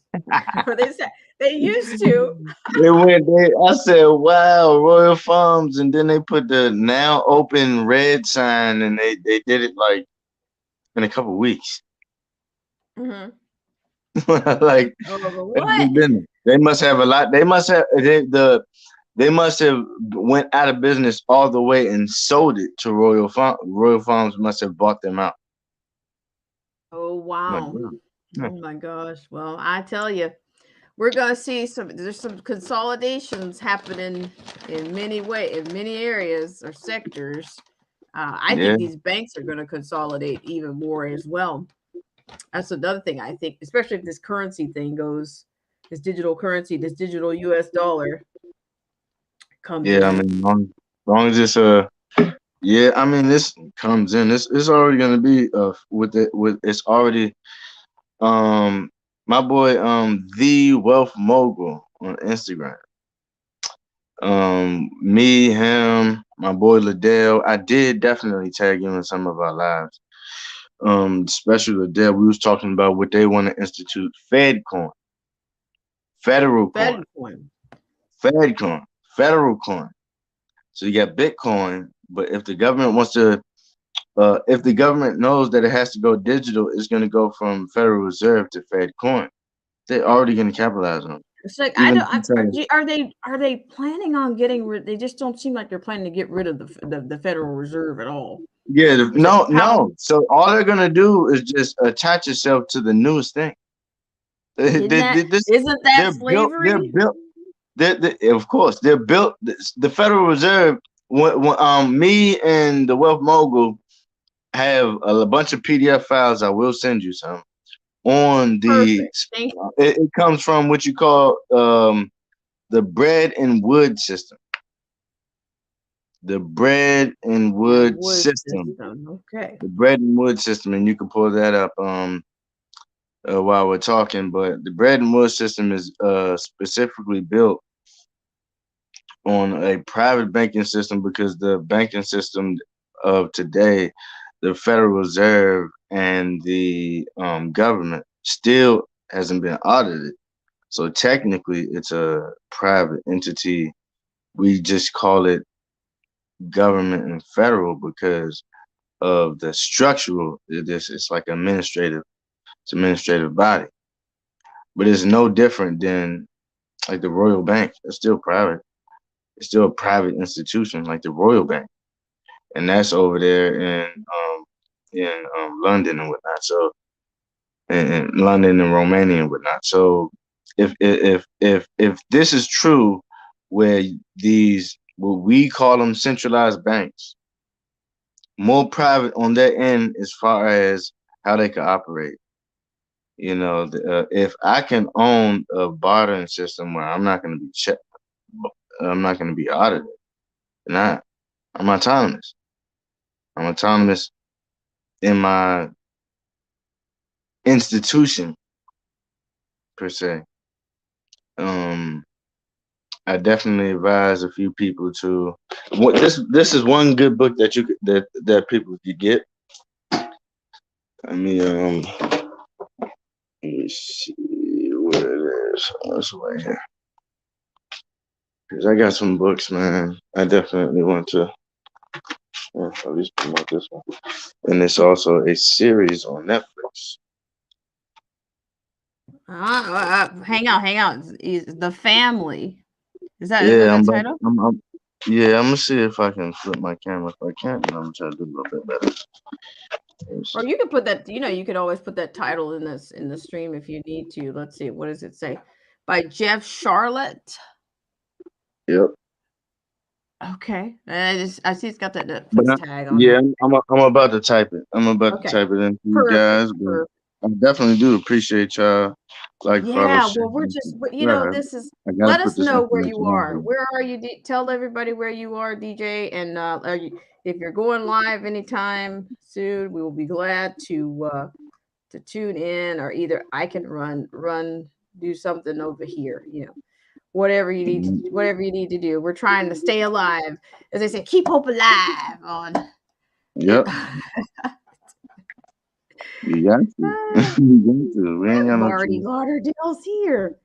Or they said they used to. I said, wow, Royal Farms, and then they put the now open red sign, and they did it like in a couple weeks. Mm-hmm. Like, what? They must have a lot. They must have they must have went out of business all the way and sold it to Royal Farms. Royal Farms must have bought them out. Oh wow. Yeah. Oh my gosh. Well, I tell you, we're gonna see there's some consolidations happening in many areas or sectors. I think these banks are going to consolidate even more as well. That's another thing I think, especially if this currency thing goes, this digital currency, this digital US dollar comes in. I mean, long as it's I mean, this comes in. It's already gonna be it's already my boy The Wealth Mogul on Instagram. Me, him, my boy Liddell. I did definitely tag him in some of our lives. Especially Liddell, we was talking about what they want to institute, FedCoin, federal coin, FedCoin, federal coin. So you got Bitcoin, but if the government wants to, if the government knows that it has to go digital, it's going to go from Federal Reserve to FedCoin. They're already going to capitalize on it. It's like are they planning on getting rid? They just don't seem like they're planning to get rid of the Federal Reserve at all. Yeah, no. So all they're gonna do is just attach itself to the newest thing. Isn't that slavery? Of course, they're built. The Federal Reserve. Me and the Wealth Mogul have a bunch of PDF files. I will send you some on the. It comes from what you call the bread and wood system. The bread and wood system. Okay. The bread and wood system, and you can pull that up while we're talking. But the bread and wood system is specifically built on a private banking system because the banking system of today, the Federal Reserve and the government still hasn't been audited. So technically, it's a private entity. We just call it government and federal because of the structural. It's like administrative body, but it's no different than like the Royal Bank. It's still private. It's still a private institution like the Royal Bank, and that's over there in London and whatnot. So in London and Romania and whatnot. So if this is true, where these what we call them centralized banks, more private on their end as far as how they can operate. You know, if I can own a bartering system where I'm not going to be checked, I'm not going to be audited, and I'm autonomous. I'm autonomous in my institution per se. I definitely advise a few people to. This is one good book that that people could get. Let me see where it is. It's right here. Because I got some books, man. I definitely want to at least promote this one. And it's also a series on Netflix. Hang on. The Family. Is that the title? I'm gonna see if I can flip my camera. If I can't, then I'm gonna try to do a little bit better. Or you can put that, you could always put that title in the stream if you need to. Let's see, what does it say? By Jeff Charlotte. Yep. Okay. I see it's got that Netflix tag on. Yeah, I'm about to type it. I'm about to type it in for you guys. But I definitely do appreciate y'all. Well, we're just, this is, let us know where you are. Where are you? Tell everybody where you are, DJ. And if you're going live anytime soon, we will be glad to tune in, or either I can do something over here, whatever you need to do. We're trying to stay alive. As they say, keep hope alive on. Yep. You got to. You got to. We ain't got no Marty choice. Lauderdale's here.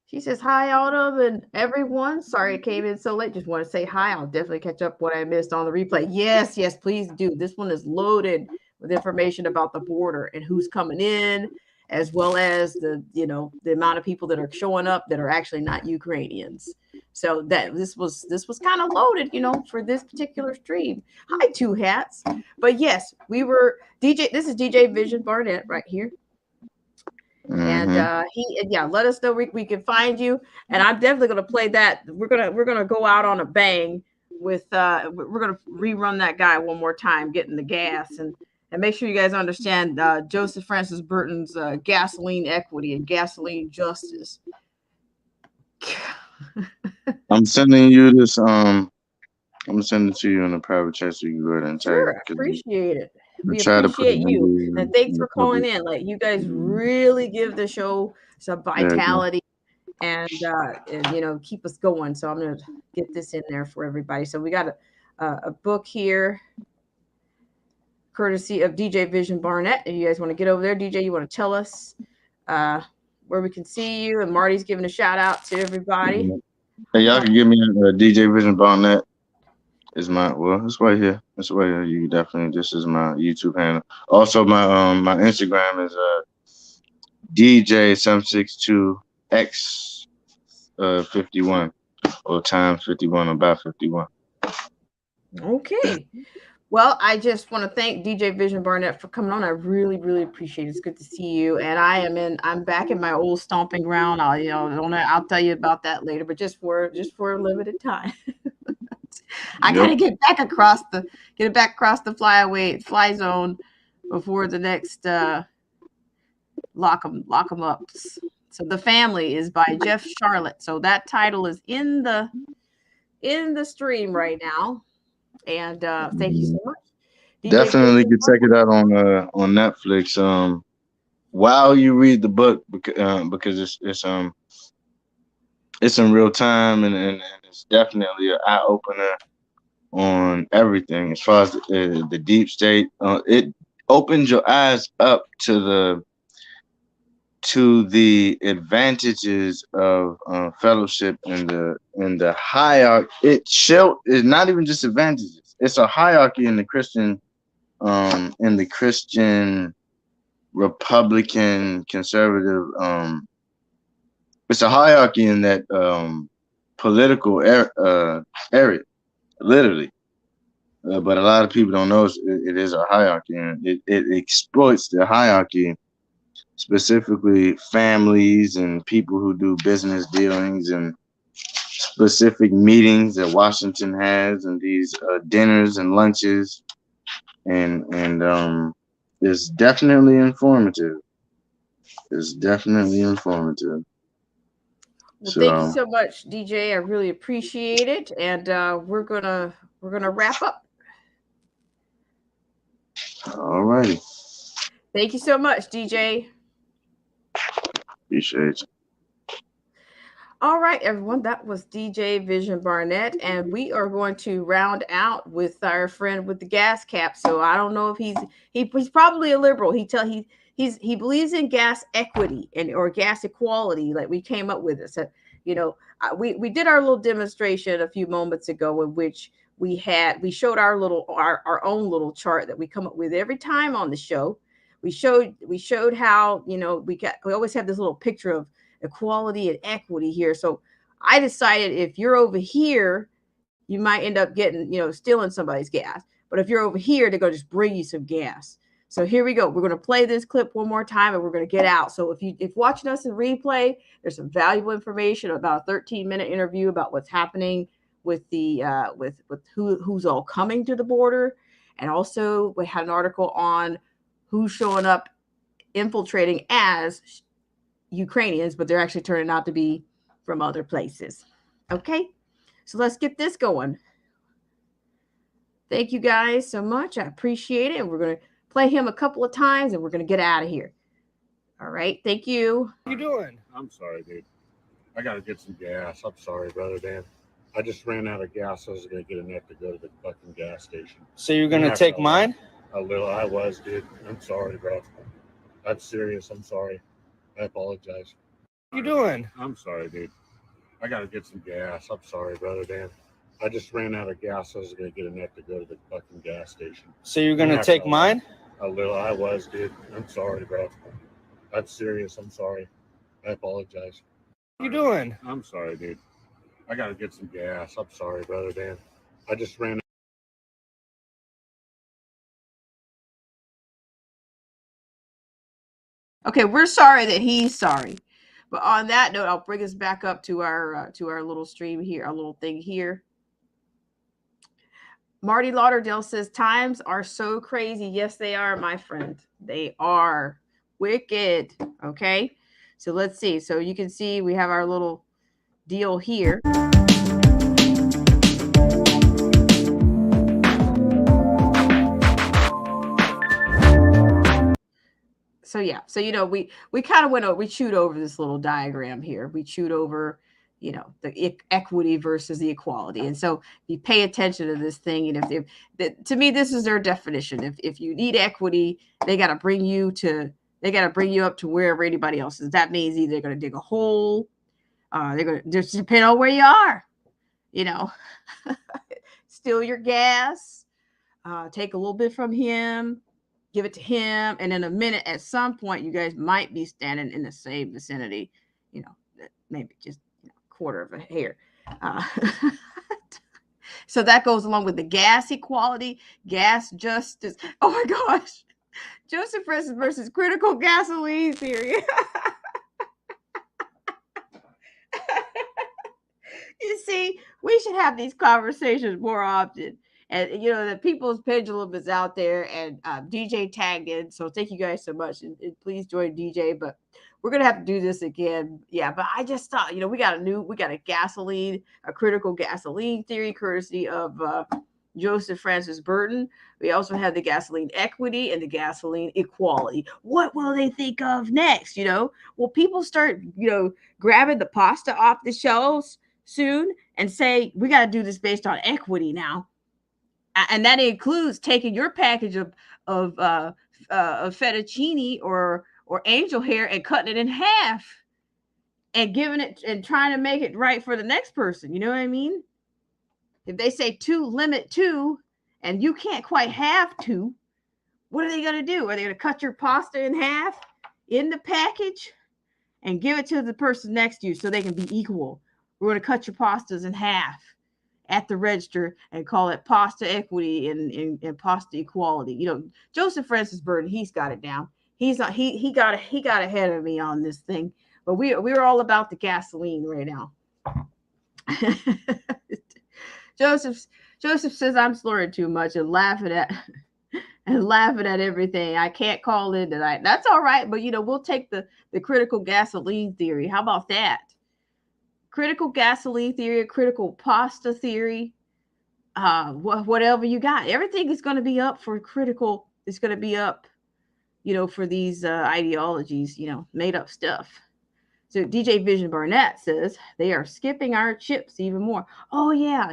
She says, hi, Autumn and everyone. Sorry I came in so late. Just want to say hi. I'll definitely catch up what I missed on the replay. Yes, yes, please do. This one is loaded with information about the border and who's coming in, as well as the amount of people that are showing up that are actually not Ukrainians. So that this was kind of loaded, for this particular stream. Hi, Two Hats. But yes, we were DJ. This is DJ Vision Barnett right here. And let us know we can find you. And I'm definitely gonna play that. We're gonna go out on a bang with we're gonna rerun that guy one more time, getting the gas and make sure you guys understand Joseph Francis Burton's gasoline equity and gasoline justice. I'm sending you this. I'm gonna send it to you in a private chat so you can go ahead and tag Sure, it, 'cause appreciate it. We try to put appreciate it you, and thanks in for the calling public. in. Like, you guys really give the show some There you go. vitality and keep us going. So I'm gonna get this in there for everybody. So we got a book here, courtesy of DJ Vision Barnett. If you guys want to get over there, DJ, you want to tell us where we can see you? And Marty's giving a shout out to everybody. Hey, y'all can give me a DJ Vision Barnett. Is it's right here. It's right here. You definitely. This is my YouTube handle. Also, my Instagram is DJ762X51 or times 51 about 51. Okay. Well, I just want to thank DJ Vision Barnett for coming on. I really, really appreciate it. It's good to see you. And I'm back in my old stomping ground. I'll tell you about that later, but just for a limited time. I gotta get back across the fly zone before the next lock 'em ups. So The Family is by Jeff Charlotte. So that title is in the stream right now. And thank you so much. Definitely can check it out on Netflix. While you read the book, because it's in real time and it's definitely an eye opener on everything as far as the deep state. It opens your eyes up to the advantages of fellowship and the hierarchy. It's not even just advantages. It's a hierarchy in the Christian Republican conservative. It's a hierarchy in that political area, literally. But a lot of people don't know it is a hierarchy, and it exploits the hierarchy, specifically families and people who do business dealings and specific meetings that Washington has, and these dinners and lunches, and it's definitely informative. It's definitely informative. Well, thank you so much, DJ. I really appreciate it, and we're gonna wrap up. All righty. Thank you so much, DJ. Appreciate you. All right, everyone. That was DJ Vision Barnett, and we are going to round out with our friend with the gas cap. So I don't know if he's probably a liberal. He believes in gas equity or gas equality, like we came up with it. So, we did our little demonstration a few moments ago in which we showed our own little chart that we come up with every time on the show. We showed how, we always have this little picture of equality and equity here. So I decided if you're over here, you might end up getting, stealing somebody's gas. But if you're over here, they're going to just bring you some gas. So here we go. We're going to play this clip one more time and we're going to get out. So if watching us in replay, there's some valuable information about a 13-minute interview about what's happening with the with who's all coming to the border. And also we had an article on who's showing up infiltrating as Ukrainians, but they're actually turning out to be from other places. Okay, so let's get this going. Thank you guys so much. I appreciate it. And we're going to play him a couple of times and we're going to get out of here. All right. Thank you. What are you doing? I'm sorry, dude. I got to get some gas. I'm sorry, brother Dan. I just ran out of gas. I was going to get a net to go to the fucking gas station. So you're going to take mine? A little, I was, dude. I'm sorry, bro. I'm serious. I'm sorry. I apologize. What you doing? I'm sorry, dude. I gotta get some gas. I'm sorry, brother Dan. I just ran out of gas. I was gonna get enough to go to the fucking gas station. So you're gonna take mine? A little, I was, dude. I'm sorry, bro. I'm serious. I'm sorry. I apologize. What you doing? I'm sorry, dude. I gotta get some gas. I'm sorry, brother Dan. I just ran. Okay, we're sorry that he's sorry. But on that note, I'll bring us back up to our little stream here, our little thing here. Marty Lauderdale says, times are so crazy. Yes, they are, my friend. They are wicked. Okay, so let's see. So you can see we have our little deal here. So yeah, so we kind of we chewed over this little diagram here. We chewed over, the equity versus the equality. And so if you pay attention to this thing, and to me, this is their definition. If you need equity, they got to bring you up to wherever anybody else is. That means either they're going to dig a hole, they're going to just depend on where you are, steal your gas, take a little bit from him, give it to him, and in a minute, at some point, you guys might be standing in the same vicinity, maybe just a quarter of a hair. So that goes along with the gas equality, gas justice. Oh my gosh. Joseph Francis versus critical gasoline theory. You see, we should have these conversations more often. And, the people's pendulum is out there, and DJ tagged in. So thank you guys so much. And please join DJ. But we're going to have to do this again. Yeah, but I just thought, we got a critical gasoline theory courtesy of Joseph Francis Burton. We also have the gasoline equity and the gasoline equality. What will they think of next? Will people start, grabbing the pasta off the shelves soon and say, we got to do this based on equity now? And that includes taking your package of fettuccine or angel hair and cutting it in half and giving it and trying to make it right for the next person. You know what I mean? If they say 2, limit 2, and you can't quite have 2, what are they going to do? Are they going to cut your pasta in half in the package and give it to the person next to you so they can be equal? We're going to cut your pastas in half at the register and call it pasta equity and pasta equality. Joseph Francis Burton, he's got it down. He got ahead of me on this thing, but we're all about the gasoline right now. Joseph says I'm slurring too much and laughing at everything. I can't call in tonight. That's all right, but we'll take the critical gasoline theory. How about that? Critical gasoline theory, critical pasta theory, whatever you got. Everything is going to be up for critical. It's going to be up, for these ideologies, made up stuff. So DJ Vision Barnett says they are skipping our chips even more. Oh, yeah.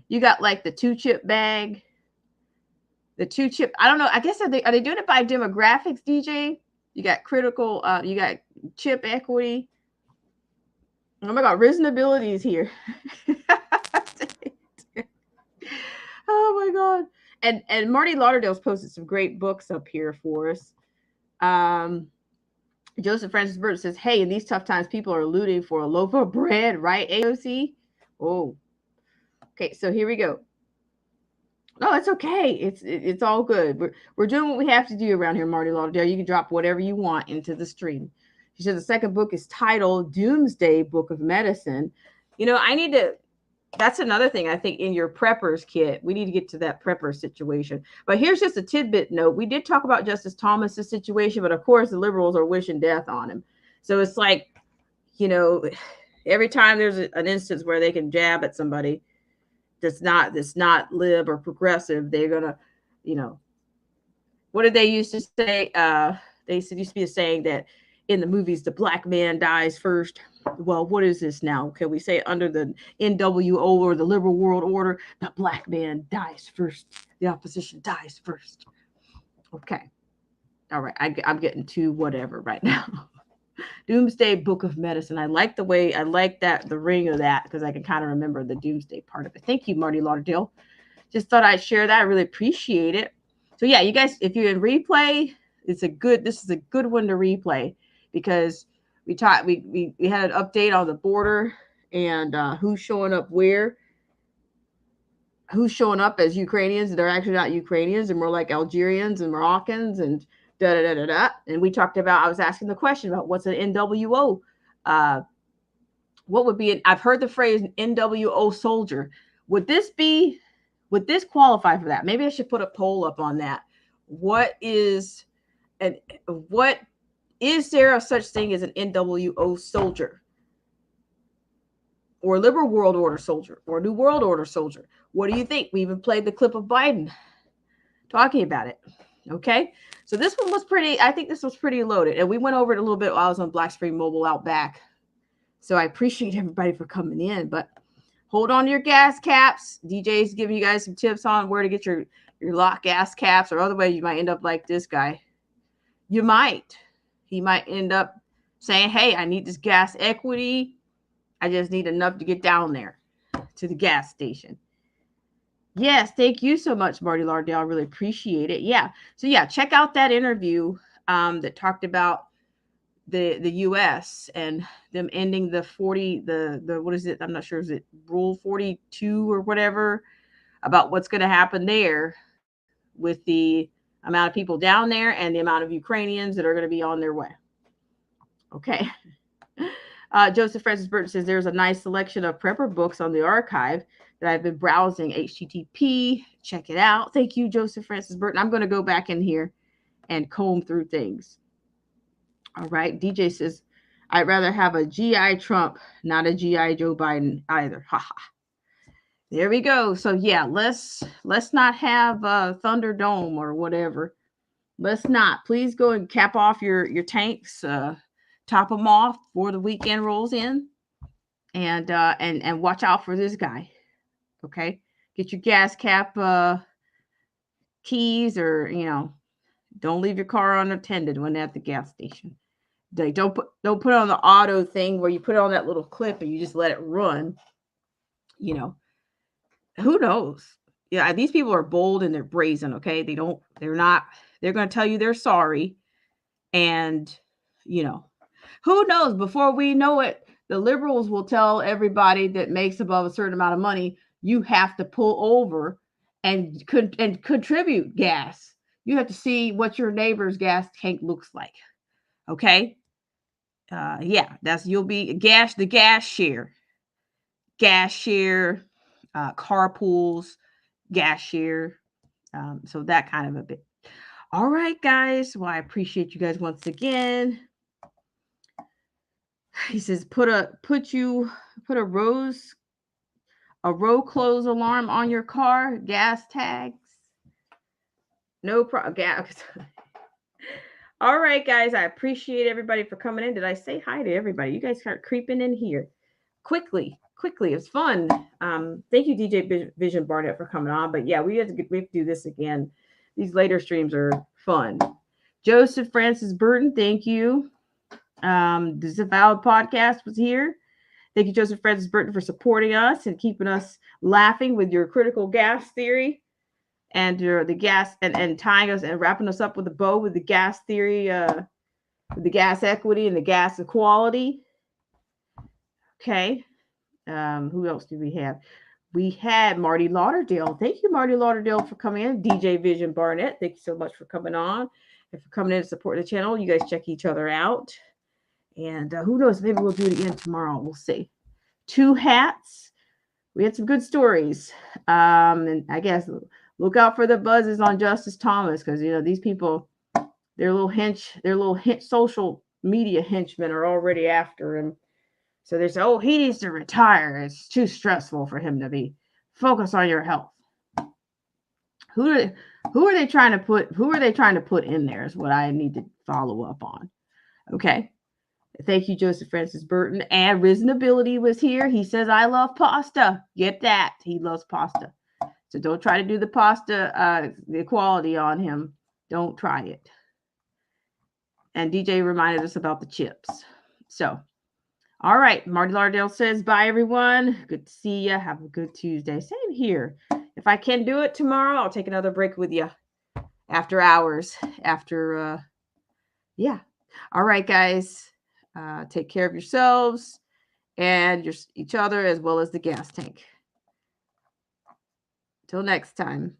You got like the 2-chip bag. The 2-chip. I don't know. I guess are they doing it by demographics, DJ? You got critical, you got chip equity. Oh my God, reasonability is here. Oh my God. And Marty Lauderdale's posted some great books up here for us. Joseph Francis Burton says, hey, in these tough times, people are looting for a loaf of bread, right, AOC? Oh. Okay, so here we go. No, it's okay. It's all good. We're doing what we have to do around here, Marty Lauderdale. You can drop whatever you want into the stream. She said the second book is titled Doomsday Book of Medicine. That's another thing I think in your preppers kit. We need to get to that prepper situation. But here's just a tidbit note. We did talk about Justice Thomas's situation, but of course the liberals are wishing death on him. So it's like, every time there's an instance where they can jab at somebody that's not lib or progressive, they're gonna, what did they used to say? They used to be saying that in the movies, the black man dies first. Well, what is this now? Can we say under the NWO or the liberal world order, the black man dies first, the opposition dies first? Okay. All right. I'm getting to whatever right now. Doomsday Book of Medicine. I like that, the ring of that, because I can kind of remember the Doomsday part of it. Thank you, Marty Lauderdale. Just thought I'd share that. I really appreciate it. So yeah, you guys, if you're in replay, this is a good one to replay, because we had an update on the border and who's showing up where. Who's showing up as Ukrainians. They're actually not Ukrainians. They're more like Algerians and Moroccans and da-da-da-da-da. And we talked about, I was asking the question about what's an NWO. What would be I've heard the phrase NWO soldier. Would this qualify for that? Maybe I should put a poll up on that. What is there a such thing as an NWO soldier? Or liberal world order soldier, or new world order soldier? What do you think? We even played the clip of Biden talking about it. Okay. So this one was I think this was pretty loaded. And we went over it a little bit while I was on Black Spring Mobile out back. So I appreciate everybody for coming in, but hold on to your gas caps. DJ's giving you guys some tips on where to get your lock gas caps, or otherwise you might end up like this guy. He might end up saying, hey, I need this gas equity. I just need enough to get down there to the gas station. Yes, thank you so much, Marty Lauderdale. I really appreciate it. Yeah. So yeah, check out that interview that talked about the U.S. and them ending the what is it? I'm not sure. Is it Rule 42 or whatever, about what's going to happen there with the amount of people down there and the amount of Ukrainians that are going to be on their way. Okay. Joseph Francis Burton says there's a nice selection of prepper books on the archive that I've been browsing. HTTP, check it out. Thank you, Joseph Francis Burton. I'm going to go back in here and comb through things. All right. DJ says, I'd rather have a GI Trump, not a GI Joe Biden either. Haha. There we go. So yeah, let's not have Thunderdome or whatever. Let's not. Please go and cap off your tanks. Top them off before the weekend rolls in, and watch out for this guy. Okay, get your gas cap keys, or don't leave your car unattended when at the gas station. Don't put on the auto thing where you put it on that little clip and you just let it run. Who knows? Yeah, these people are bold and they're brazen. Okay, they're going to tell you they're sorry, and who knows? Before we know it, the liberals will tell everybody that makes above a certain amount of money, you have to pull over and contribute gas. You have to see what your neighbor's gas tank looks like. Okay. Yeah, you'll be the gas share, carpools, gas share. So that kind of a bit. All right, guys. Well, I appreciate you guys once again. He says, put a row close alarm on your car, gas tags. No problem. Gas. All right, guys. I appreciate everybody for coming in. Did I say hi to everybody? You guys start creeping in here quickly. It's fun. Thank you, DJ Vision Barnett, for coming on. But yeah, we have to do this again. These later streams are fun. Joseph Francis Burton, thank you. This is a Valid Podcast was here. Thank you, Joseph Francis Burton, for supporting us and keeping us laughing with your critical gas theory and the gas and tying us and wrapping us up with a bow with the gas theory, with the gas equity and the gas equality. Okay. Who else do we have? We had Marty Lauderdale. Thank you, Marty Lauderdale, for coming in. DJ Vision Barnett, thank you so much for coming on and for coming in to support the channel. You guys check each other out. And who knows, maybe we'll do it again tomorrow. We'll see. Two hats. We had some good stories. And I guess look out for the buzzes on Justice Thomas, because these people, their little social media henchmen are already after him. So they say, he needs to retire. It's too stressful for him to be. Focus on your health. Who are they trying to put in there is what I need to follow up on. Okay. Thank you, Joseph Francis Burton. And Risen Ability was here. He says, I love pasta. Get that. He loves pasta. So don't try to do the pasta equality on him. Don't try it. And DJ reminded us about the chips. So, all right. Marty Lardell says, bye, everyone. Good to see you. Have a good Tuesday. Same here. If I can do it tomorrow, I'll take another break with you after hours. Yeah. All right, guys. Take care of yourselves and each other as well as the gas tank. Till next time.